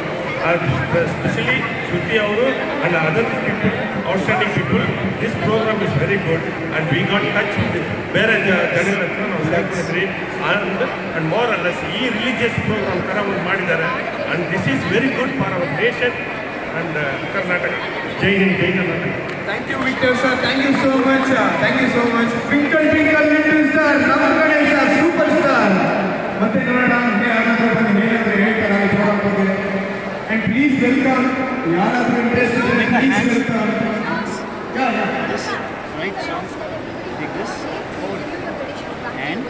ಸ್ಪೆಷಲಿ ಶ್ರುತಿ ಅವರು and other people, outstanding people. this program is very good and we got touch with it. ಬೇರೆ ಜನರತ್ರ ನಾವು ಸೇರ್ಕೊಂಡಿದ್ರಿ and more or less ಈ ರಿಲಿಜಿಯಸ್ ಪ್ರೋಗ್ರಾಮ್ ಥರ ಒಂದು ಮಾಡಿದ್ದಾರೆ and this is very good for our nation and Karnataka. Jai Hind, Jai Karnataka. Thank you, Victor sir. Thank you so much. Thank you so much. Twinkle twinkle little star, ನಮ್ಮ Ganesha super star. ಮತ್ತೆ ನೋಡೋಣ ಯಾರಾದ್ರೂ ಬಂದು ಏನಾದರೂ ಹೇಳ್ತಾರಾ ಈ ಪ್ರೋಗ್ರಾಮ್ ಬಗ್ಗೆ. And please welcome ಯಾರಾದ್ರೂ ಇಂಟ್ರೆಸ್ಟ್ ಇದ್ದರೆ please welcome. This right song, take this and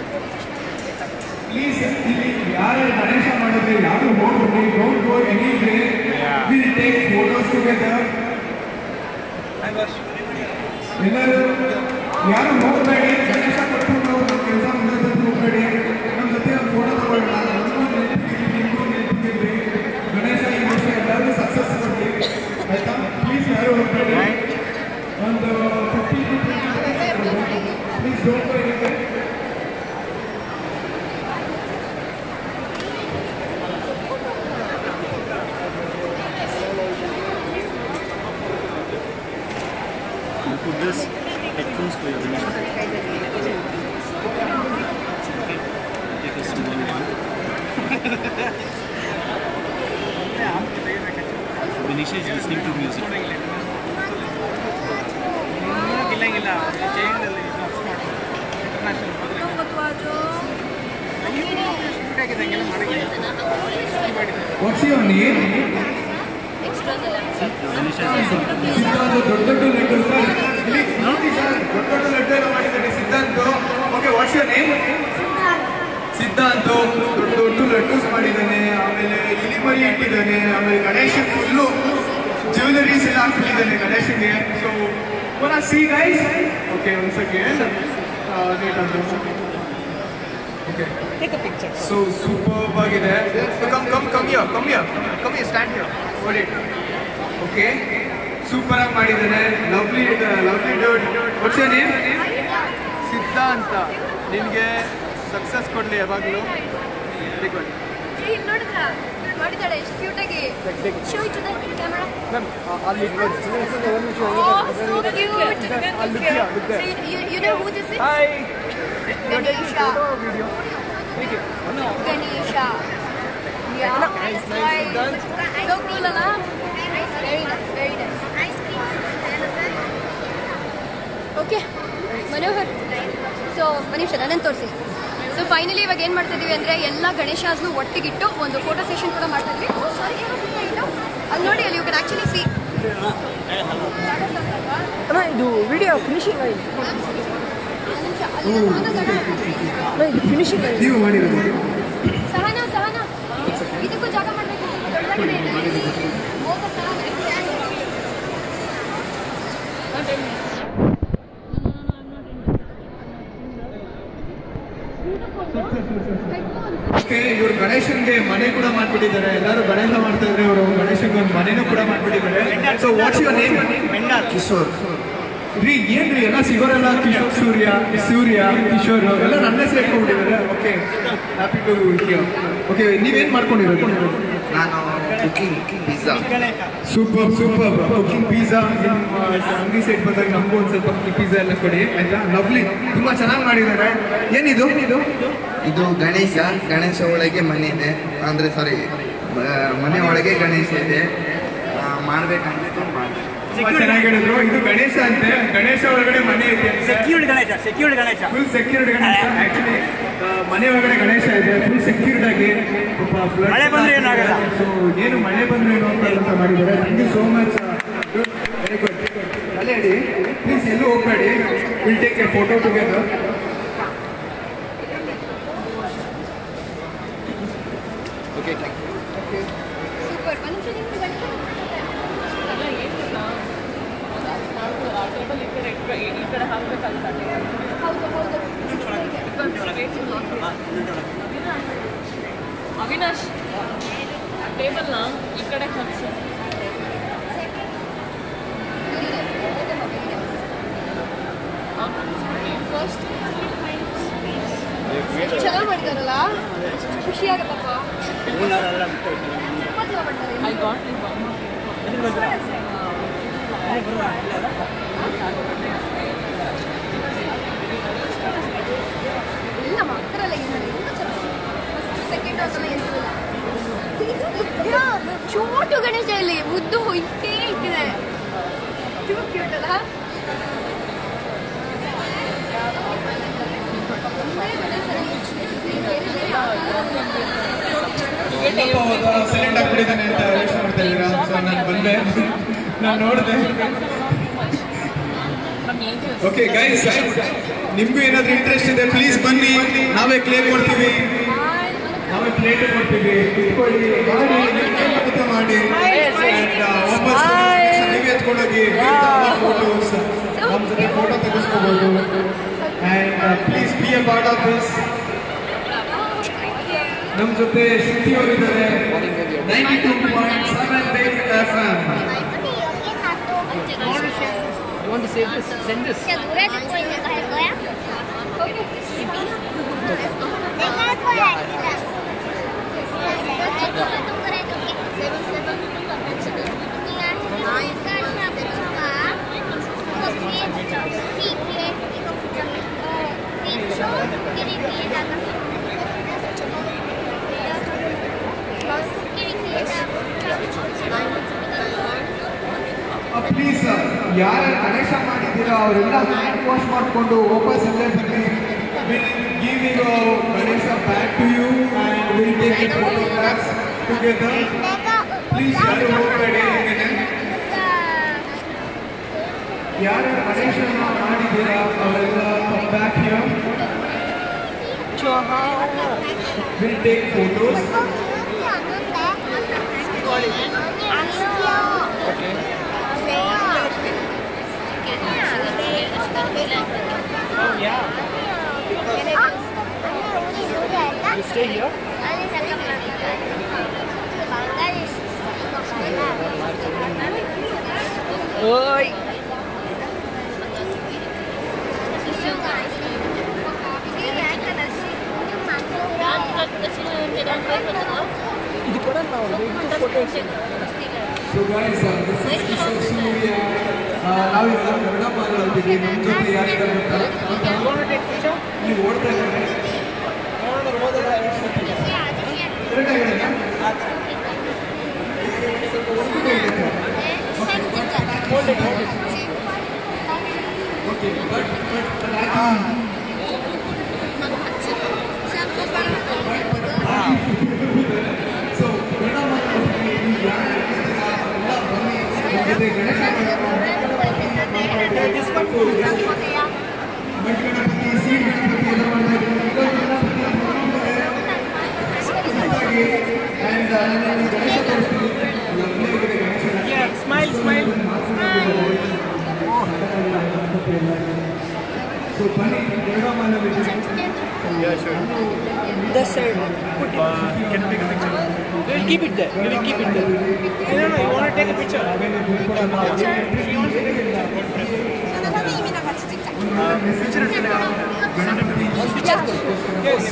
please ಇಲ್ಲಿ ಯಾರು ಗಣೇಶ ಮಾಡಿದ್ರೆ ಯಾರು ಹೋಗ್ಬಿಡಿ, don't go anywhere. We'll take photos together. ಎಲ್ಲರೂ ಯಾರು ಹೋಗಬೇಡಿ, ಗಣೇಶ ಕಟ್ಕೊಂಡು ನಮ್ಮ ಕೆಲಸ ಮುಂದೆ ಹೋಗಬೇಡಿ, ನಮ್ಮ ಜೊತೆ ಒಂದು ಫೋಟೋ ತಗೊಳ್ಳೋಣ. ಗಣೇಶ ಈ ವರ್ಷ ಎಲ್ಲರೂ ಸಕ್ಸಸ್ ಕೊಡ್ಲಿ, ಆಯ್ತಾ? ಪ್ಲೀಸ್ ಯಾರು ಹೋಗಬೇಡಿ. ಒಂದು 50 to 20 please don't go anywhere. put this headphones for your Ganesh. Okay, take a small one. Ganesh is listening to music. What's your name? ಸಿದ್ಧಾಂತ ದೊಡ್ಡ ಲೆಟರ್ ಸರ್, ಇಲ್ಲಿ ನೋಡಿ ಸರ್, ದೊಡ್ಡ ಲೆಟರ್ ಮಾಡಿದ್ದಾರೆ ಸಿದ್ಧಾಂತ. Okay, what's your name? ಸಿದ್ಧಾಂತ ದೊಡ್ಡ letters ಮಾಡಿದ್ದಾನೆ, ಆಮೇಲೆ ಇಲಿ ಮರಿ ಇಟ್ಟಿದ್ದಾನೆ, ಆಮೇಲೆ ಗಣೇಶ ಫುಲ್ಲು ಜ್ಯುವೆಲರೀಸ್ ಎಲ್ಲ ಹಾಕ್ತಿದ್ದಾನೆ ಗಣೇಶನಿಗೆ. So wanna see guys? Okay, ಒಂದು ಸೆಕೆಂಡ್. ಓಕೆ, ಸೊ ಸೂಪರ್ ಆಗಿದೆ. Come here, stand here. Okay, super ಆಗಿ ಮಾಡಿದ್ದಾನೆ. Lovely dude. What's your name? Siddhanth. ನಿನಗೆ ಸಕ್ಸಸ್ ಕೊಡಲಿ ಯಾವಾಗಲೂ. Very good. ನೋಡಿದ್ರಾ ಮಾಡಿದ್ದಾಳೆ ಎಷ್ಟು ಕ್ಯೂಟ್ ಆಗಿ. Show it to the camera. Ma'am ಅಲ್ಲಿ So cute. You know who this is? Hi. Ganesha. Ganesha. Yeah. Nice, done. So cool, Ala. Very nice. Okay, Manohar. So Manish ನನ್ನನ್ನು ತೋರಿಸಿ. ಸೊ ಫೈನಲಿ ಇವಾಗ ಏನು ಮಾಡ್ತಾ ಇದೀವಿ ಅಂದರೆ ಎಲ್ಲ ಗಣೇಶಾಸ್ನು ಒಟ್ಟಿಗಿಟ್ಟು ಒಂದು ಫೋಟೋ ಸೆಷನ್ ಕೂಡ ಮಾಡ್ತಾ ಇದ್ವಿ. ಸಾರಿ, ಅಲ್ಲಿ ನೋಡಿ, ಅಲ್ಲಿ ಯು ಕ್ಯಾನ್ ಆ್ಯಕ್ಚುಲಿ ಸಿ. ಇದು ವಿಡಿಯೋ ಫಿನಿಶಿಂಗ್ ಆಗಿದೆ. ಇದು ಫಿನಿಶಿಂಗ್ ಆಗಿದೆ. ನೀವು ಮಾಡಿರೋದು ಸಹನಾ ಇದಕ್ಕೂ ಜಾಗ ಮಾಡಬೇಕು. ಓಕೆ, ಇವರು ಗಣೇಶನ್ಗೆ ಮನೆ ಕೂಡ ಮಾಡ್ಬಿಟ್ಟಿದ್ದಾರೆ. ಎಲ್ಲರೂ ಗಣೇಶ ಮಾಡ್ತಾ ಇದ್ರೆ ಇವರು ಗಣೇಶನ್ಗೆ ಒಂದು ಮನೆನೂ ಕೂಡ ಮಾಡ್ಬಿಟ್ಟಿದ್ದಾರೆ. So what's your name? Kishore. ರೀ ಏನ್ರಿ ಎಲ್ಲ ಸಿಗೋರೆಲ್ಲ ಕಿಶೋರ್, ಸೂರ್ಯ ಕಿಶೋರ್ ಎಲ್ಲ ನನ್ನ ಹೆಸರು ಇಟ್ಕೊಂಡ್ಬಿಟ್ಟಿದ್ದಾರೆ. Okay, happy to hear. Okay, ನೀವೇನು ಮಾಡ್ಕೊಂಡಿರೋದು? ನಾನು cooking pizza. Super cooking pizza. ಅಂಗಡಿ ಸೈಡ್ ಬಂದಾಗ ನಮಗೂ ಒಂದು ಸ್ವಲ್ಪ ಪಿಜ್ಜಾ ಎಲ್ಲ ಕೊಡಿ, ಆಯ್ತಾ? ಲವ್ಲಿ, ತುಂಬ ಚೆನ್ನಾಗಿ ಮಾಡಿದ್ದಾರೆ. ಏನಿದು? ಇದು ಗಣೇಶ ಒಳಗೆ ಮನೆ ಇದೆ, ಅಂದರೆ ಸಾರಿ, ಮನೆ ಒಳಗೆ ಗಣೇಶ ಇದೆ. ಮಾಡಬೇಕಂದ್ರೆ ತುಂಬ ಚೆನ್ನಾಗಿ ಹೇಳಿದ್ರು. ಇದು ಗಣೇಶ ಅಂತೆ, ಗಣೇಶ ಒಳಗಡೆ ಮನೆ ಇದೆ. Secured Ganesha full secured Ganesha. Actually ಮನೆ ಒಳಗಡೆ ಗಣೇಶ ಇದೆ, ಫುಲ್ ಸೆಕ್ಯೂರ್ಡ್ ಆಗಿ. ಮಳೆ ಬಂದ್ರೆ ಏನಾಗಲ್ಲ. ಸೊ ಏನು ಮಳೆ ಬಂದ್ರೆ ಏನು ಅಂತ ಮಾಡಿದ್ದಾರೆ. Thank you so much. Very good. ಅಲ್ಲೇ ಹೇಳಿ ಪ್ಲೀಸ್, ಎಲ್ಲೂ ಹೋಗ್ಬೇಡಿ. Will take a photo together. Okay, thank you. Super. ಈ ಕಡೆ ಹಾಕ್ಬೇಕಂತ. ಅವಿನಾಶ್, ಟೇಬಲ್ನ ಈ ಕಡೆ ಹಾಕ್ಸು. ಫಸ್ಟ್ ಚೆನ್ನಾಗಿ ಮಾಡಿದಾರಲ್ಲ, ಖುಷಿ ಆಗತ್ತಪ್ಪ. ಐ ಗಾಟ್ ಚೋಟು ಗಣೇಶ ಇಲ್ಲಿ ಮುದ್ದು ಇಷ್ಟೇ ಇಟ್ಟಿದೆ. ಕ್ಯೂಟ್ ಅಲ್ಲ? ಸೈಲೆಂಟ್ ಆಗ್ಬಿಟ್ಟಿದ್ದಾನೆ ಅಂತ ಯೋಚನೆ ಮಾಡ್ತಾ ಇದ್ದೀರಾ? ಸೊ ನಾನು ಬಂದೆ, ನಾನು ನೋಡಿದೆ. ಓಕೆ ಗೈಸ್, ನಿಮ್ಗೂ ಏನಾದ್ರೂ ಇಂಟ್ರೆಸ್ಟ್ ಇದೆ ಪ್ಲೀಸ್ ಬನ್ನಿ, ನಾವೇ ಕ್ಲೇ ಕೊಡ್ತೀವಿ, ನಾವೇ ಪ್ಲೇಟ್ ಕೊಡ್ತೀವಿ, ಇಟ್ಕೊಳ್ಳಿ, ಮಾಡಿ ವಾಪಸ್ ನೀವೇ ಎತ್ಕೊಂಡೋಗಿ ಫೋಟೋಸ್ ನಮ್ಮ ಜೊತೆ ಫೋಟೋ ತೆಗೆಸ್ಕೋಬಹುದು. And please be a part of this. ನಮ್ಮ ಜೊತೆ ಶ್ರುತಿ ಅವರಿದ್ದಾರೆ 92.7 FM. You want to say this? Send this. Please ಯಾರು ಗಣೇಶ ಮಾಡಿದ್ದೀರಾ ಅವರೆಲ್ಲ ಹ್ಯಾಂಡ್ ವಾಶ್ ಮಾಡಿಕೊಂಡು ವಾಪಸ್ ಅಲ್ಲೇ ಬನ್ನಿ. Give you Ganesha back to you and will take it photographs together. Please ಯಾರು ಹೋಗಬೇಡಿ. ಯಾರು ಗಣೇಶನ ಮಾಡಿದ್ದೀರಾ ಅವರೆಲ್ಲ come back here. Will take photos. You stay here? Oi! ಇದು ಕೂಡ ನಾವು So guys, this is Kishore Surya. ನಾವೀಗ ಗರುಡ ಮಾತಾಡ್ತೀವಿ. ನಮ್ಮ ಜೊತೆ ಯಾರಿದ್ದಾರೆ ಗೊತ್ತಾ? ನೀವು ಓಡ್ತಾ ಇದ್ದಾರೆ. Okay, but so ಗರುಡ ಮಾತಾಡ್ತೀವಿ. ಗಣಪತಿ ಸೀಟ್ ಗಣಪತಿ ಎಲ್ಲ ಸೊ ಬನ್ನಿ ಗರುಡ ಮಾಲೆ This side. Can you take a picture? We will keep it there. We will keep it there. No, you want to take a picture? Yes.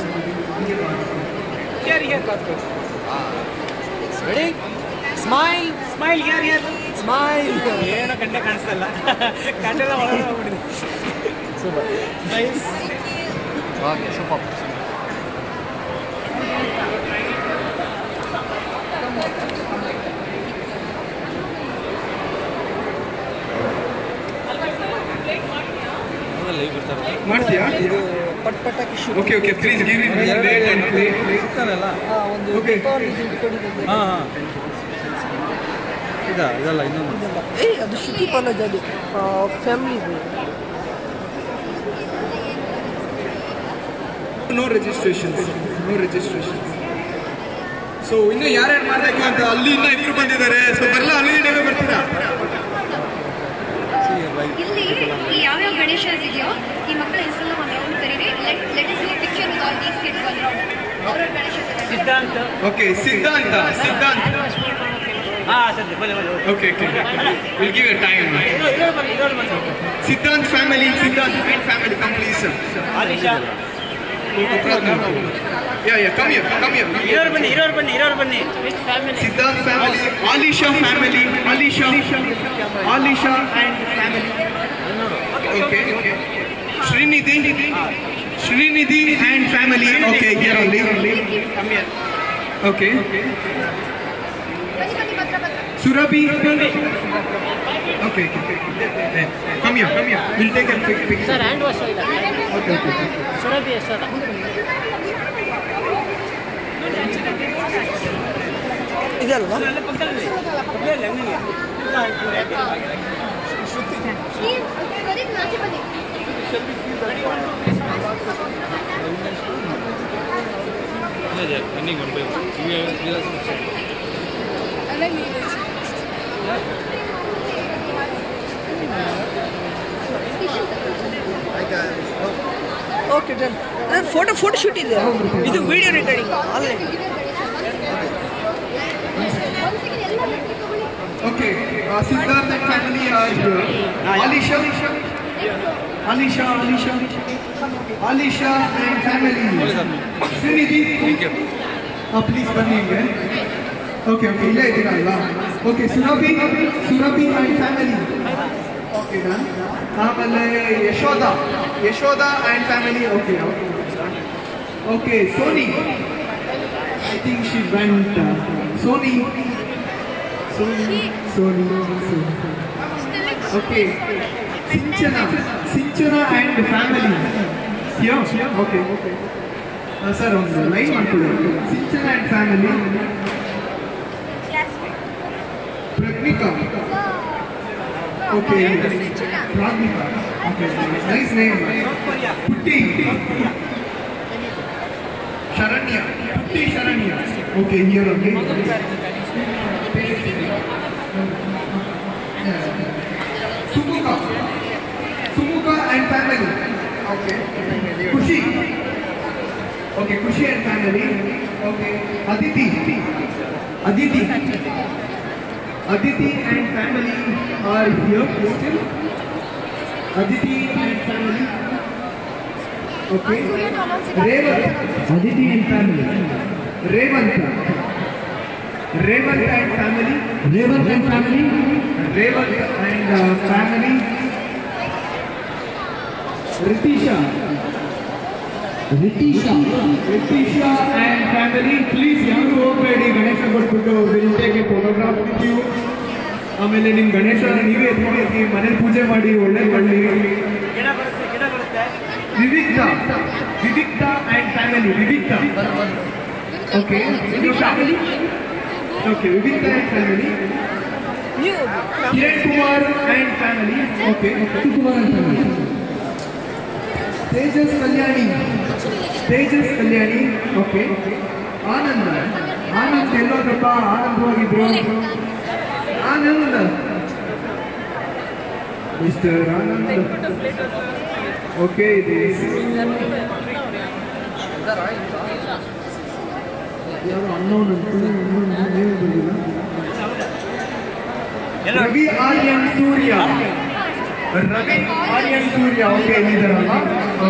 Here, Karthik. Ready? Smile. Smile, here. Smile. ಏನು ಕಣ್ಣೆ ಕಾಣಿಸ್ತಲ್ಲ, ಕಣ್ಣೆಲ್ಲ ಒಳಗಡೆ ಹೋಗ್ಬಿಟ್ಟಿದೆ. Super. Nice. Okay, super. ಮಾಡ್ತೀಯಾ? ಪಟ್ ಪಟಾಕಿ ಶುರು. Okay okay please give it date and play. ಇರ್ತಾರಲ್ಲ ಒಂದು Okay. ಹಾಂ ಇದಲ್ಲ ಇನ್ನೊಂದು ಅದು ಶ್ರುತಿ ಕಾಲೇಜ್ ಅದು ಫ್ಯಾಮಿಲಿ ನೋ ರಿಜಿಸ್ಟ್ರೇಷನ್ಸ್. ಸೊ ಇನ್ನು ಯಾರ್ಯಾರು ಮಾಡಬೇಕು ಅಂತ ಅಲ್ಲಿ ಇನ್ನೂ ಇಬ್ರು ಬಂದಿದ್ದಾರೆ. ಸೊ ಬರಲ್ಲ, ಅಲ್ಲಿ ಬರ್ತೀರಾ? ಇಲ್ಲಿ ಈ ಯಾವ್ಯಾವ ಗಣೇಶ ಇದೆಯೋ ಈ ಮಕ್ಕಳ ಹೆಸರನ್ನ ಒಂದು ರೌಂಡ್ ಕರೀರಿ. Let us picture with all these kids ಒಂದು ರೌಂಡ್. ಅವರ ಗಣೇಶ ಸಿದ್ಧಾಂತ. ಓಕೆ ಸಿದ್ಧಾಂತ. ಹಾಂ ಸರಿ, ಬನ್ನಿ. Okay will give you time. Siddhanth family, Siddhanth and family come please. Alisha. Come here. ಇರೋರು ಬನ್ನಿ. Siddhanth family, Alisha family, Alisha and family. Okay Shrinidhi and family. Okay here only. Come here. Okay Surabhi okay come here we'll take a picture sir hand wash ಇದೆ okay Surabhi Yashoda ಇದಲ್ವಾ okay done photo shoot ಇದೆ ಇದು video recording online Okay, Siddharth and family are here. Alisha and family. Srinidhi, please come here. Okay, illa idira. Okay, Surabhi and family. Okay, done. Amale Yashoda and family. Okay, Soni. I think she went. Soni. Okay. Sinchana and family. Here? Okay. Sir, on the line. Sinchana and family. Pragnika. Okay. Pragnika. Okay. Nice name. Putti. Sharanya. Okay, here okay. Sumuka and family. Okay. Kushi and family. Okay. Aditi and family are here. Aditi and family. Okay. Aditi and family. Revant and family. Ritisha and family. Please ಯಾರು ಹೋಗಬೇಡಿ. ಗಣೇಶ ಕೊಟ್ಬಿಟ್ಟು will take a photograph with you. ಆಮೇಲೆ ನಿಮ್ಮ ಗಣೇಶ ನೀವೇ ಎತ್ತಿ ಮನೇಲಿ ಪೂಜೆ ಮಾಡಿ ಒಳ್ಳೆ ಬಳ್ಳಿ. ವಿವಿಕ್ತಾ and family. Okay, your family. Okay, Vivikta and family. Kiran Kumar and family. Okay, Kumar and family. Tejas Kalyani. Okay. Anand hello Papa. Anand. Mr. Anand. Okay, this. unknown Ravi Aryan Surya.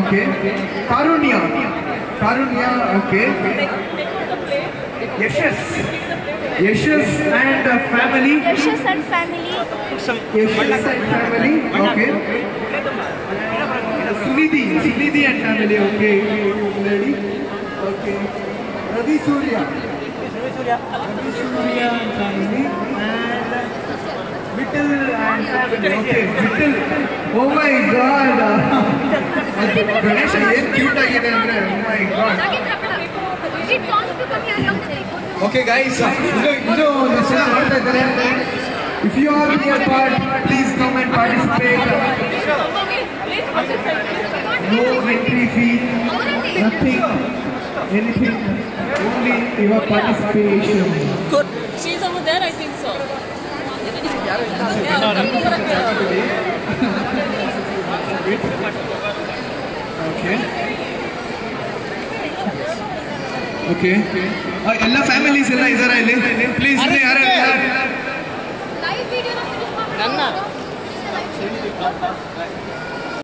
Okay, okay. Karunya, okay. Yashas and family. Okay. Sunidhi and family. Okay. Lady. Okay. Ravi Surya and family. And Vittal and family. Okay. Vittal. Oh my God. Ganesh, it's cute again. Oh my God. Okay, guys. If you are here part, please come and participate. No entry fee, nothing, anything. Only your participation. Good. She's over there, I think so. Okay. All families are there. Please, live video.